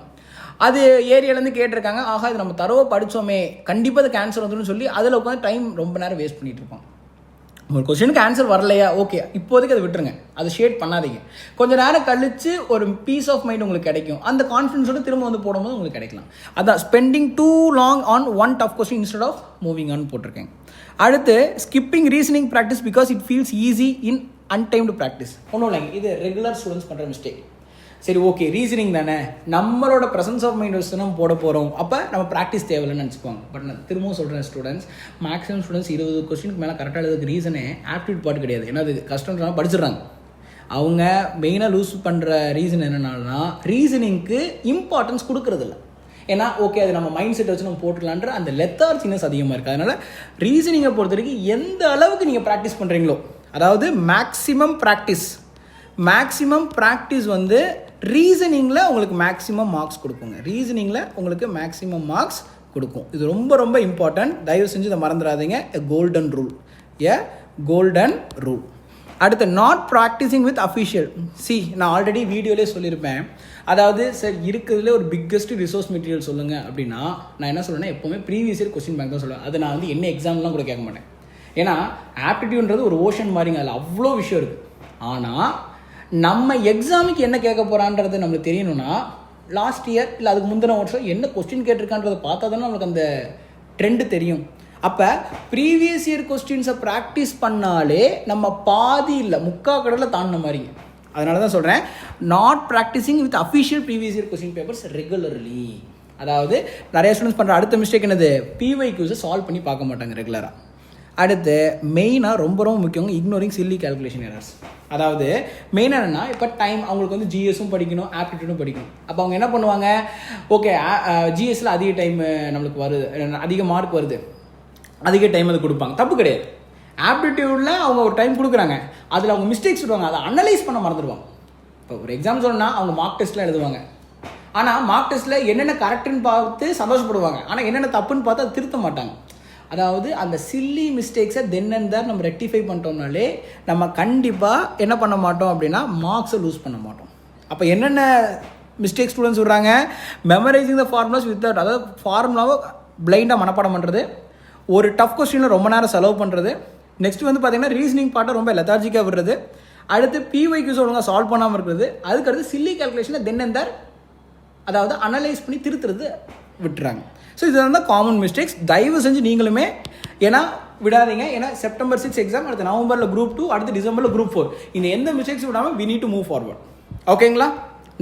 அது ஏரியாலேருந்து கேட்டிருக்காங்க, ஆகா இது நம்ம தரவை படித்தோமே கண்டிப்பாக அது கேன்சர் வந்துடும் சொல்லி அதில் உட்காந்து டைம் ரொம்ப நேரம் வேஸ்ட் பண்ணிகிட்டு இருப்பாங்க. ஒரு கொஸ்டினுக்கு ஆன்சர் வரலையா, ஓகே இப்போதைக்கு அதை விட்டுருங்க, அதை ஷேட் பண்ணாதீங்க. கொஞ்சம் நேரம் கழிச்சு ஒரு பீஸ் ஆஃப் மைண்ட் உங்களுக்கு கிடைக்கும். அந்த கான்ஃபிடன்ஸோட திரும்ப வந்து போடும்போது உங்களுக்கு கிடைக்கலாம். அதான் spending too long on one tough question instead of moving on போட்டிருக்கேன். அடுத்து skipping reasoning practice because it feels easy in untimed practice. ஒன்றும் இல்லைங்க, இது ரெகுலர் ஸ்டூடெண்ட்ஸ் பண்ணுற மிஸ்டேக். சரி ஓகே ரீசனிங் தானே, நம்மளோட ப்ரெசன்ஸ் ஆஃப் மைண்ட் வச்சு நம்ம போட போகிறோம், அப்போ நம்ம ப்ராக்டிஸ் தேவையில்லைன்னு நினச்சிக்குவாங்க. பட் நான் திரும்பவும் சொல்கிறேன், ஸ்டூடெண்ட்ஸ் மேக்ஸிமம் ஸ்டூடெண்ட்ஸ் 20 கொஸ்டினுக்கு மேலே கரெக்டாக எழுதுக்கு ரீசனே ஆப்டிடியூட் பாட்டு கிடையாது. ஏன்னா அது கஷ்டம்னா படிச்சிடுறாங்க. அவங்க மெயினாக லூஸ் பண்ணுற ரீசன் என்னென்னா ரீசனிங்க்கு இம்பார்ட்டன்ஸ் கொடுக்குறதில்ல. ஏன்னா ஓகே அது நம்ம மைண்ட் செட் வச்சு நம்ம போட்டுக்கலான்ற அந்த லெத்தார்ஜினஸ் அதிகமாக இருக்குது. அதனால் ரீசனிங்கை பொறுத்த வரைக்கும் எந்த அளவுக்கு நீங்கள் ப்ராக்டிஸ் பண்ணுறீங்களோ, அதாவது மேக்ஸிமம் ப்ராக்டிஸ் வந்து ரீசனிங்கில் உங்களுக்கு மேக்ஸிமம் மார்க்ஸ் கொடுக்கும். இது ரொம்ப ரொம்ப இம்பார்ட்டன்ட். தயவு செஞ்சு இதை மறந்துடாதீங்க. Golden rule. அடுத்து நாட் ப்ராக்டிஸிங் வித் அஃபிஷியல். நான் ஆல்ரெடி வீடியோலேயே சொல்லியிருப்பேன். அதாவது சார் இருக்கிறதுல ஒரு பிக்கெஸ்ட் ரிசோர்ஸ் மெட்டீரியல் சொல்லுங்கள் அப்படின்னா நான் என்ன சொல்லுவேன்னா எப்போவுமே ப்ரீவியஸ் இயர் கொஸ்டின் பேங்க் தான் சொல்லுவேன். அது நான் வந்து என்ன எக்ஸாம்லாம் கூட கேட்க மாட்டேன். ஏன்னா ஆப்டிடியூட்ன்றது ஒரு ஓஷன் மாதிரிங்க, அதில் அவ்வளோ விஷயம் இருக்குது. ஆனால் நம்ம எக்ஸாமுக்கு என்ன கேட்க போகிறான்றது நம்மளுக்கு தெரியணும்னா லாஸ்ட் இயர் இல்லை அதுக்கு முந்தின வருஷம் என்ன கொஸ்டின் கேட்டிருக்கான்றதை பார்த்தா தானே நம்மளுக்கு அந்த ட்ரெண்டு தெரியும். அப்போ ப்ரீவியஸ் இயர் கொஸ்டின்ஸை ப்ராக்டிஸ் பண்ணாலே நம்ம பாதி இல்லை முக்கால் கடலில் தாண்டின மாதிரிங்க. அதனால தான் சொல்கிறேன் not practising with official previous year question papers regularly. அதாவது நிறைய ஸ்டூடெண்ட்ஸ் பண்ணுற அடுத்த மிஸ்டேக் என்னது, பிஒய்க்யூஸை சால்வ் பண்ணி பார்க்க மாட்டாங்க ரெகுலராக. அடுத்து மெயினாக ரொம்ப ரொம்ப முக்கியம் இக்னோரிங் சில்லி கேல்குலேஷன் எரர்ஸ். அதாவது மெயினாக என்னென்னா இப்போ டைம் அவங்களுக்கு வந்து ஜிஎஸும் படிக்கணும் ஆப்டிடியூடும் படிக்கணும். அப்போ அவங்க என்ன பண்ணுவாங்க, ஓகே ஜிஎஸ்சில் அதிக டைம் நம்மளுக்கு வருது, அதிக மார்க் வருது, அதிக டைம் அது கொடுப்பாங்க, தப்பு கிடையாது. ஆப்டிடியூடில் அவங்க ஒரு டைம் கொடுக்குறாங்க, அதில் அவங்க மிஸ்டேக்ஸ் விடுவாங்க, அதை அனலைஸ் பண்ண மறந்துடுவாங்க. இப்போ ஒரு எக்ஸாம் சொன்னால் அவங்க மார்க் டெஸ்ட்லாம் எழுதுவாங்க. ஆனால் மார்க் டெஸ்ட்டில் என்னென்ன கரெக்டுன்னு பார்த்து சந்தோஷப்படுவாங்க, ஆனால் என்னென்ன தப்புன்னு பார்த்து அதை திருத்த மாட்டாங்க. அதாவது அந்த சில்லி மிஸ்டேக்ஸை தென் அண்ட் தேர் நம்ம ரெக்டிஃபை பண்ணிட்டோம்னாலே நம்ம கண்டிப்பாக என்ன பண்ண மாட்டோம் அப்படின்னா மார்க்ஸை லூஸ் பண்ண மாட்டோம். அப்போ என்னென்ன மிஸ்டேக் ஸ்டூடெண்ட்ஸ் சொல்கிறாங்க, மெமரைசிங் த ஃபார்முலாஸ் வித்தவுட், அதாவது ஃபார்முலாவை பிளைண்டாக மனப்பாடம் பண்ணுறது, ஒரு டஃப் கொஸ்டினில் ரொம்ப நேரம் செலவு பண்ணுறது, நெக்ஸ்ட் வந்து பார்த்தீங்கன்னா ரீசனிங் பார்ட்டை ரொம்ப லெத்தார்ஜிக்காக விடுறது, அடுத்து பிஒய்க்யூஸ் ஒழுங்காக சால்வ் பண்ணாமல் இருக்கிறது, அதுக்கடுத்து சில்லி கேல்குலேஷனை தென் அண்ட் தேர் அதாவது அனலைஸ் பண்ணி திருத்துறது விட்டுறாங்க. ஸோ இதுதான் தான் காமன் மிஸ்டேக்ஸ். தயவு செஞ்சு நீங்களுமே ஏன்னா விடாதீங்க. ஏன்னா செப்டம்பர் 6 எக்ஸாம், அடுத்து நவம்பரில் குரூப் 2, அடுத்து டிசம்பரில் குரூப் 4. இந்த எந்த மிஸ்டேக்ஸ் விடாமல் we need to move forward. ஓகேங்களா?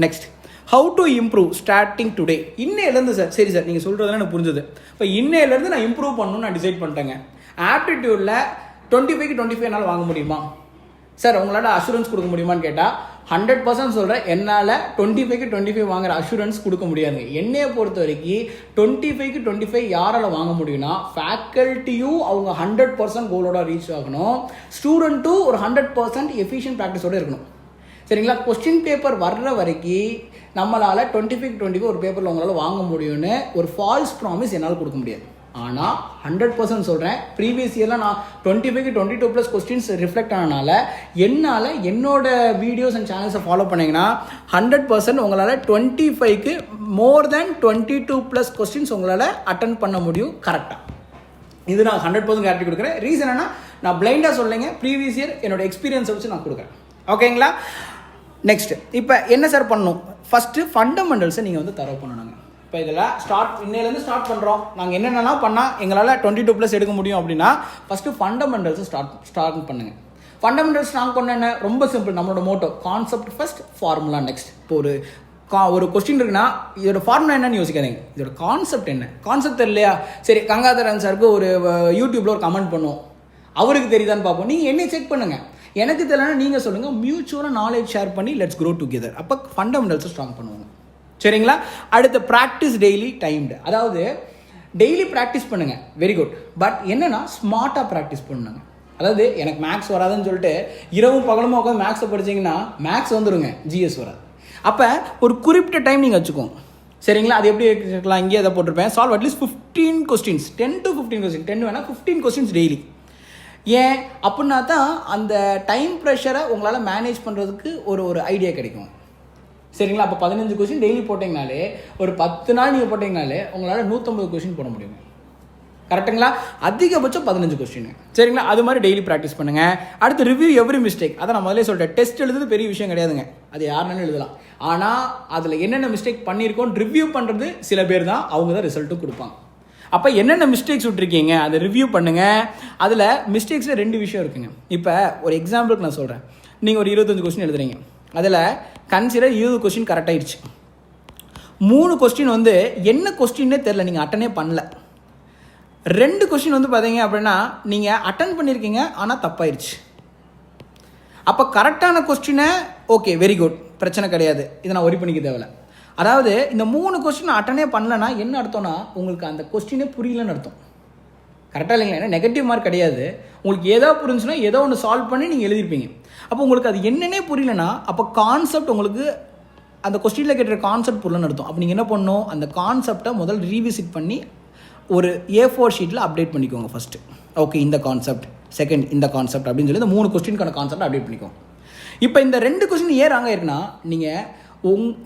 Next how to improve starting today. இன்னையிலேருந்து சார், சரி சார் நீங்கள் சொல்கிறதுலாம் எனக்கு புரிஞ்சுது. இப்போ இன்னையிலேருந்து நான் இம்ப்ரூவ் பண்ணணும்னு நான் டிசைட் பண்ணிட்டேங்க. ஆப்டிடியூடில் 25க்கு 25 என்னால் வாங்க முடியுமா சார், உங்களால் அஷூரன்ஸ் கொடுக்க முடியுமான்னு கேட்டால் 100% சொல்கிறேன், என்னால் 25க்கு 25 வாங்குற அஷூரன்ஸ் கொடுக்க முடியாதுங்க. என்னையை பொறுத்த வரைக்கும் 25க்கு 25 யாரால் வாங்க முடியும்னா ஃபேக்கல்ட்டியும் அவங்க 100% கோலோட ரீச் ஆகணும், ஸ்டூடெண்ட்டும் ஒரு 100% எஃபிஷியன்ட் ப்ராக்டிஸோடு இருக்கணும். சரிங்களா? கொஸ்டின் பேப்பர் வர்ற வரைக்கும் நம்மளால் 25க்கு 25 ஒரு பேப்பரில் உங்களால் வாங்க முடியும்னு ஒரு ஃபால்ஸ் ப்ராமிஸ் என்னால் கொடுக்க முடியாது. ஆனால் 100% சொல்கிறேன், ப்ரீவியஸ் இயரில் நான் 25க்கு 22+ கொஸ்டின்ஸ் ரிஃப்ளெக்ட் ஆனனால என்னால் என்னோட வீடியோஸ் அண்ட் சேனல்ஸை ஃபாலோ பண்ணிங்கன்னா 100% உங்களால் 25க்கு மோர் தேன் 22+ கொஸ்டின்ஸ் உங்களால் அட்டன் பண்ண முடியும் கரெக்டாக. இது நான் 100% கேரண்டி கொடுக்குறேன். ரீசன் என்ன, நான் பிளைண்டாக சொல்லுங்க, ப்ரீவியஸ் இயர் என்னோட எக்ஸ்பீரியன்ஸை வச்சு நான் கொடுக்குறேன். ஓகேங்களா? நெக்ஸ்ட் இப்போ என்ன சார் பண்ணணும், ஃபஸ்ட்டு ஃபண்டமெண்டல்ஸை நீங்கள் வந்து தரவு பண்ணணுங்க. இப்போ இதில் இன்னையிலேருந்து ஸ்டார்ட் பண்ணுறோம், நாங்கள் என்னென்னலாம் பண்ணால் எங்களால் 22+ எடுக்க முடியும் அப்படின்னா ஃபஸ்ட்டு ஃபண்டமெண்டல்ஸை ஸ்டார்ட் பண்ணுங்கள். ஃபண்டமெண்டல்ஸ் ஸ்ட்ராங் பண்ண என்ன, ரொம்ப சிம்பிள், நம்மளோட motto concept first, formula next. இப்போ ஒரு கொஸ்டின் இருக்குன்னா இதோட ஃபார்முலா என்னன்னு யோசிக்காதீங்க, இதோட கான்செப்ட் என்ன. கான்செப்ட் தெரியலையா, சரி கங்காதரன் சாருக்கு ஒரு யூடியூப்பில் ஒரு கமெண்ட் பண்ணுவோம், அவருக்கு தெரியுதான்னு பார்ப்போம். நீங்கள் என்ன செக் பண்ணுங்கள், எனக்கு தெரியலன்னா நீங்கள் சொல்லுங்கள், மியூச்சுவலாக நாலேஜ் ஷேர் பண்ணி லெட்ஸ் க்ரோ டுகெதர். அப்போ ஃபண்டமெண்டல்ஸை ஸ்ட்ராங் பண்ணுவாங்க. சரிங்களா? அடுத்து ப்ராக்டிஸ் டெய்லி டைம்டு, அதாவது டெய்லி ப்ராக்டிஸ் பண்ணுங்கள், வெரி குட். பட் என்னென்னா ஸ்மார்ட்டாக ப்ராக்டிஸ் பண்ணுங்க. அதாவது எனக்கு மேக்ஸ் வராதுன்னு சொல்லிட்டு இரவும் பகலுமா உட்காந்து மேக்ஸை படிச்சிங்கன்னா மேக்ஸ் வந்துடுங்க, ஜிஎஸ் வராது. அப்போ ஒரு குறிப்பிட்ட டைம் நீங்கள் வச்சுக்கோங்க. சரிங்களா? அது எப்படி இருக்கலாம், இங்கே அதை போட்டிருப்பேன், solve at least 15 questions, 10 to 15 question, 10 வேணால் 15 கொஸ்டின்ஸ் டெய்லி. ஏன் அப்படின்னா தான் அந்த டைம் ப்ரெஷரை உங்களால் மேனேஜ் பண்ணுறதுக்கு ஒரு ஐடியா கிடைக்கும். சரிங்களா? அப்போ 15 கொஸ்டின் டெய்லி போட்டிங்கனாலே ஒரு 10 நாள் நீங்கள் போட்டிங்கனாலே உங்களால் 150 கொஸ்டின் போட முடியுங்க. கரெக்டுங்களா? அதிகபட்சம் 15 கொஸ்டின். சரிங்களா? அது மாதிரி டெய்லி ப்ராக்டிஸ் பண்ணுங்கள். அடுத்து ரிவ்யூ எவ்ரி மிஸ்டேக். அதை நான் முதலே சொல்லிட்டேன், டெஸ்ட் எழுதுறது பெரிய விஷயம் கிடையாதுங்க, அது யாருனாலும் எழுதலாம். ஆனால் அதில் என்னென்ன மிஸ்டேக் பண்ணியிருக்கோன்னு ரிவ்யூ பண்ணுறது சில பேர் தான், அவங்க தான் ரிசல்ட்டும் கொடுப்பாங்க. அப்போ என்னென்ன மிஸ்டேக்ஸ் விட்டுருக்கீங்க அதை ரிவ்யூ பண்ணுங்கள். அதில் மிஸ்டேக்ஸில் 2 விஷயம் இருக்குங்க. இப்போ ஒரு எக்ஸாம்பிளுக்கு நான் சொல்கிறேன், நீங்கள் ஒரு 25 கொஸ்டின் எழுதுறீங்க, அதில் கன்சிடர் 20 கொஸ்டின் கரெக்டாகிடுச்சு, 3 கொஸ்டின் வந்து என்ன கொஸ்டின்னே தெரில, நீங்கள் அட்டனே பண்ணல. 2 கொஸ்டின் வந்து பார்த்தீங்க அப்படின்னா நீங்கள் அட்டன் பண்ணியிருக்கீங்க ஆனால் தப்பாயிருச்சு. அப்போ கரெக்டான கொஸ்டினை ஓகே வெரி குட், பிரச்சனை கிடையாது, இதை நான் ஒரி பண்ணிக்க தேவையில்ல. அதாவது இந்த 3 கொஸ்டின் அட்டனே பண்ணலன்னா என்ன அர்த்தம்னா உங்களுக்கு அந்த கொஸ்டினே புரியலன்னு அர்த்தம். கரெக்டாக இல்லைங்களா? ஏன்னா நெகட்டிவ் மார்க் கிடையாது. உங்களுக்கு ஏதோ புரிஞ்சுன்னா ஏதோ ஒன்று சால்வ் பண்ணி நீங்கள் எழுதிருப்பீங்க. அப்போ உங்களுக்கு அது என்னன்னே புரியலன்னா அப்போ கான்செப்ட் உங்களுக்கு அந்த கொஸ்டினில் கேட்டுற கான்செப்ட் புரியலன்னு அர்த்தம். அப்போ நீங்கள் என்ன பண்ணணும், அந்த கான்செப்டை முதல் ரீவிசிட் பண்ணி ஒரு A4 ஷீட்டில் அப்டேட் பண்ணிக்கோங்க ஃபஸ்ட்டு. ஓகே, இந்த கான்செப்ட், செகண்ட் இந்த கான்செப்ட் அப்படின்னு சொல்லி இந்த 3 கொஸ்டினுக்கான கான்செப்ட் அப்டேட் பண்ணிக்கோங்க. இப்போ இந்த 2 கொஸ்டின் ஏன் ராங்க இருக்குன்னா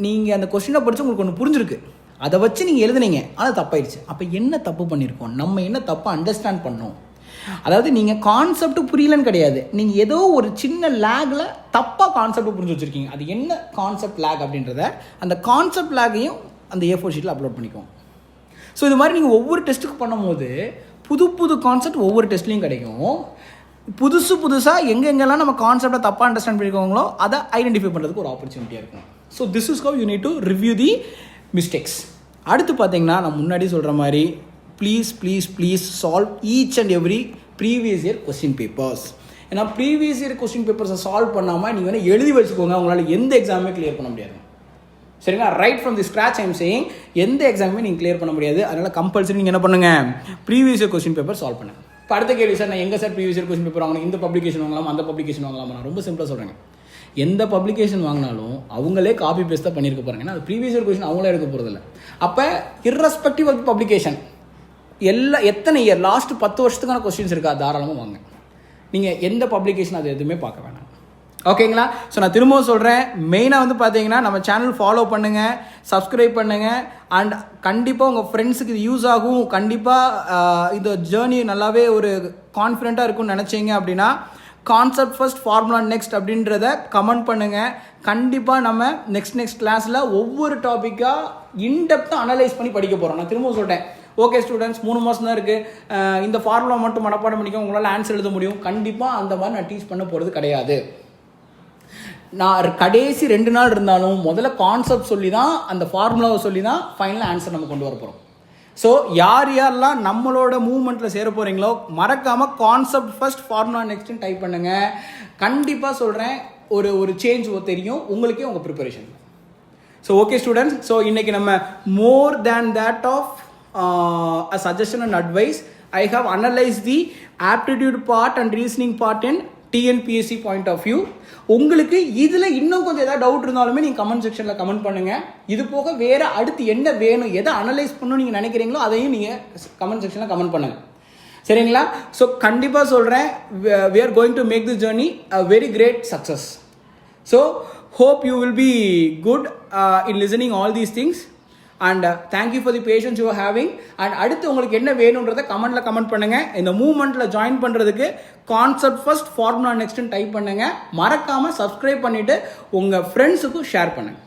நீங்கள் அந்த கொஸ்டினை படித்து உங்களுக்கு ஒன்று புரிஞ்சிருக்கு, அதை வச்சு நீங்கள் எழுதுனீங்க, ஆனால் தப்பாயிடுச்சு. அப்போ என்ன தப்பு பண்ணியிருக்கோம், நம்ம என்ன தப்பாக அண்டர்ஸ்டாண்ட் பண்ணோம்? அதாவது நீங்கள் கான்செப்ட் புரியலன்னு கிடையாது, நீங்கள் ஏதோ ஒரு சின்ன லேகில் தப்பாக கான்செப்ட் புரிஞ்சு வச்சுருக்கீங்க. அது என்ன கான்செப்ட் லேக் அப்படின்றத அந்த கான்செப்ட் லேகையும் அந்த A4 ஷீட்டில் அப்லோட் பண்ணிக்கோங்க. ஸோ இது மாதிரி நீங்கள் ஒவ்வொரு டெஸ்ட்டுக்கு பண்ணும்போது புது கான்செப்ட் ஒவ்வொரு டெஸ்ட்லேயும் கிடைக்கும். புதுசாக எங்கெங்கெல்லாம் நம்ம கான்செப்டை தப்பாக அண்டர்ஸ்டாண்ட் பண்ணிக்கோங்களோ அதை ஐடென்டிஃபை பண்ணுறதுக்கு ஒரு ஆப்பர்ச்சுனிட்டியாக இருக்கும். So this is how you need to review the mistakes. அடுத்து பார்த்தீங்கன்னா நான் முன்னாடி சொல்கிற மாதிரி please solve each and every previous year question papers. ஏன்னா ப்ரீவியஸ் இயர் கொஸ்டின் பேப்பர்ஸை சால்வ் பண்ணாமல் நீங்கள் வந்து எழுதி வச்சுக்கோங்க, உங்களால் எந்த எக்ஸாமே கிளியர் பண்ண முடியாது. சரிங்களா? Right from the scratch I'm saying, எந்த எக்ஸாமே நீங்கள் கிளியர் பண்ண முடியாது. அதனால் கம்பல்சரி நீங்கள் என்ன பண்ணுங்கள், previous year question paper solve பண்ணுங்கள். இப்போ அடுத்த கேள்வி, சார் நான் எங்கே sir previous year question paper வாங்கணும், இந்த பப்ளிகேஷன் வாங்கலாம் அந்த பப்ளிகேஷன் வாங்கலாமா? நான் ரொம்ப சிம்பிளாக சொல்கிறேங்க, எந்த பப்ளிகேஷன் வாங்கினாலும் அவங்களே காப்பி பேஸ்ட் தான் பண்ணியிருக்க போகிறாங்க. ஏன்னா அது ப்ரீவியஸ் இயர் கொஸ்டின் அவங்களே எடுக்க போகிறதில்ல. அப்போ இர்ரெஸ்பெக்டிவ் ஆஃப் பப்ளிகேஷன் எத்தனை இயர் லாஸ்ட் 10 வருஷத்துக்கான கொஸ்டின்ஸ் இருக்கா, தாராளமாக வாங்க. நீங்கள் எந்த பப்ளிகேஷன் அது எதுவுமே பார்க்க வேணாம். ஓகேங்களா? ஸோ நான் திரும்பவும் சொல்கிறேன், மெயினாக வந்து பார்த்தீங்கன்னா நம்ம சேனல் ஃபாலோ பண்ணுங்கள், சப்ஸ்கிரைப் பண்ணுங்கள், அண்ட் கண்டிப்பாக உங்கள் ஃப்ரெண்ட்ஸுக்கு இது யூஸ் ஆகும். கண்டிப்பாக இந்த ஜேர்னி நல்லாவே ஒரு கான்ஃபிடென்ட்டாக இருக்கும்னு நினச்சிங்க அப்படின்னா கான்செப்ட் ஃபர்ஸ்ட் ஃபார்முலா நெக்ஸ்ட் அப்படின்றத கமெண்ட் பண்ணுங்கள். கண்டிப்பாக நம்ம நெக்ஸ்ட் கிளாஸில் ஒவ்வொரு டாப்பிக்காக இன்டெப்த்தாக அனலைஸ் பண்ணி படிக்க போகிறோம். நான் திரும்பவும் சொல்கிறேன், ஓகே ஸ்டூடெண்ட்ஸ் 3 மாதம் தான் இருக்குது, இந்த ஃபார்முலா மட்டும் மனப்பாடம் பண்ணிக்க உங்களால் ஆன்சர் எழுத முடியும். கண்டிப்பாக அந்த மாதிரி நான் டீச் பண்ண போகிறது கிடையாது. நான் கடைசி 2 நாள் இருந்தாலும் முதல்ல கான்செப்ட் சொல்லி தான், அந்த ஃபார்முலாவை சொல்லி தான் ஃபைனலாக ஆன்சர் நம்ம கொண்டு வர போகிறோம். ஸோ யாரெல்லாம் நம்மளோட மூவ்மெண்ட்டில் சேர போகிறீங்களோ மறக்காமல் கான்செப்ட் ஃபர்ஸ்ட் ஃபார்முலா நெக்ஸ்ட்னு டைப் பண்ணுங்கள். கண்டிப்பாக சொல்கிறேன், ஒரு சேஞ்ச் தெரியும் உங்களுக்கே உங்கள் preparation. So okay students, so இன்றைக்கி நம்ம more than that of a suggestion and advice, I have analyzed the aptitude part and reasoning part in TNPSC point of view. உங்களுக்கு இதில் இன்னும் கொஞ்சம் ஏதாவது டவுட் இருந்தாலுமே நீங்கள் கமெண்ட் செக்ஷனில் கமெண்ட் பண்ணுங்கள். இது போக வேறு அடுத்து என்ன வேணும், எதை அனலைஸ் பண்ணணும் நீங்கள் நினைக்கிறீங்களோ அதையும் நீங்கள் கமெண்ட் செக்ஷனில் கமெண்ட் பண்ணுங்கள். சரிங்களா? ஸோ கண்டிப்பாக சொல்கிறேன், we are going to make this journey a very great success. So hope you will be good in listening all these things. And thank you for the patience you are having. அண்ட் அடுத்து உங்களுக்கு என்ன வேணுன்றதை கமெண்ட்டில் comment பண்ணுங்கள். இந்த மூவ்மெண்ட்டில் join பண்ணுறதுக்கு கான்செப்ட் ஃபர்ஸ்ட் ஃபார்முலா நெக்ஸ்ட்னு டைப் பண்ணுங்கள். மறக்காமல் சப்ஸ்கிரைப் பண்ணிவிட்டு உங்கள் ஃப்ரெண்ட்ஸுக்கும் ஷேர் பண்ணுங்கள்.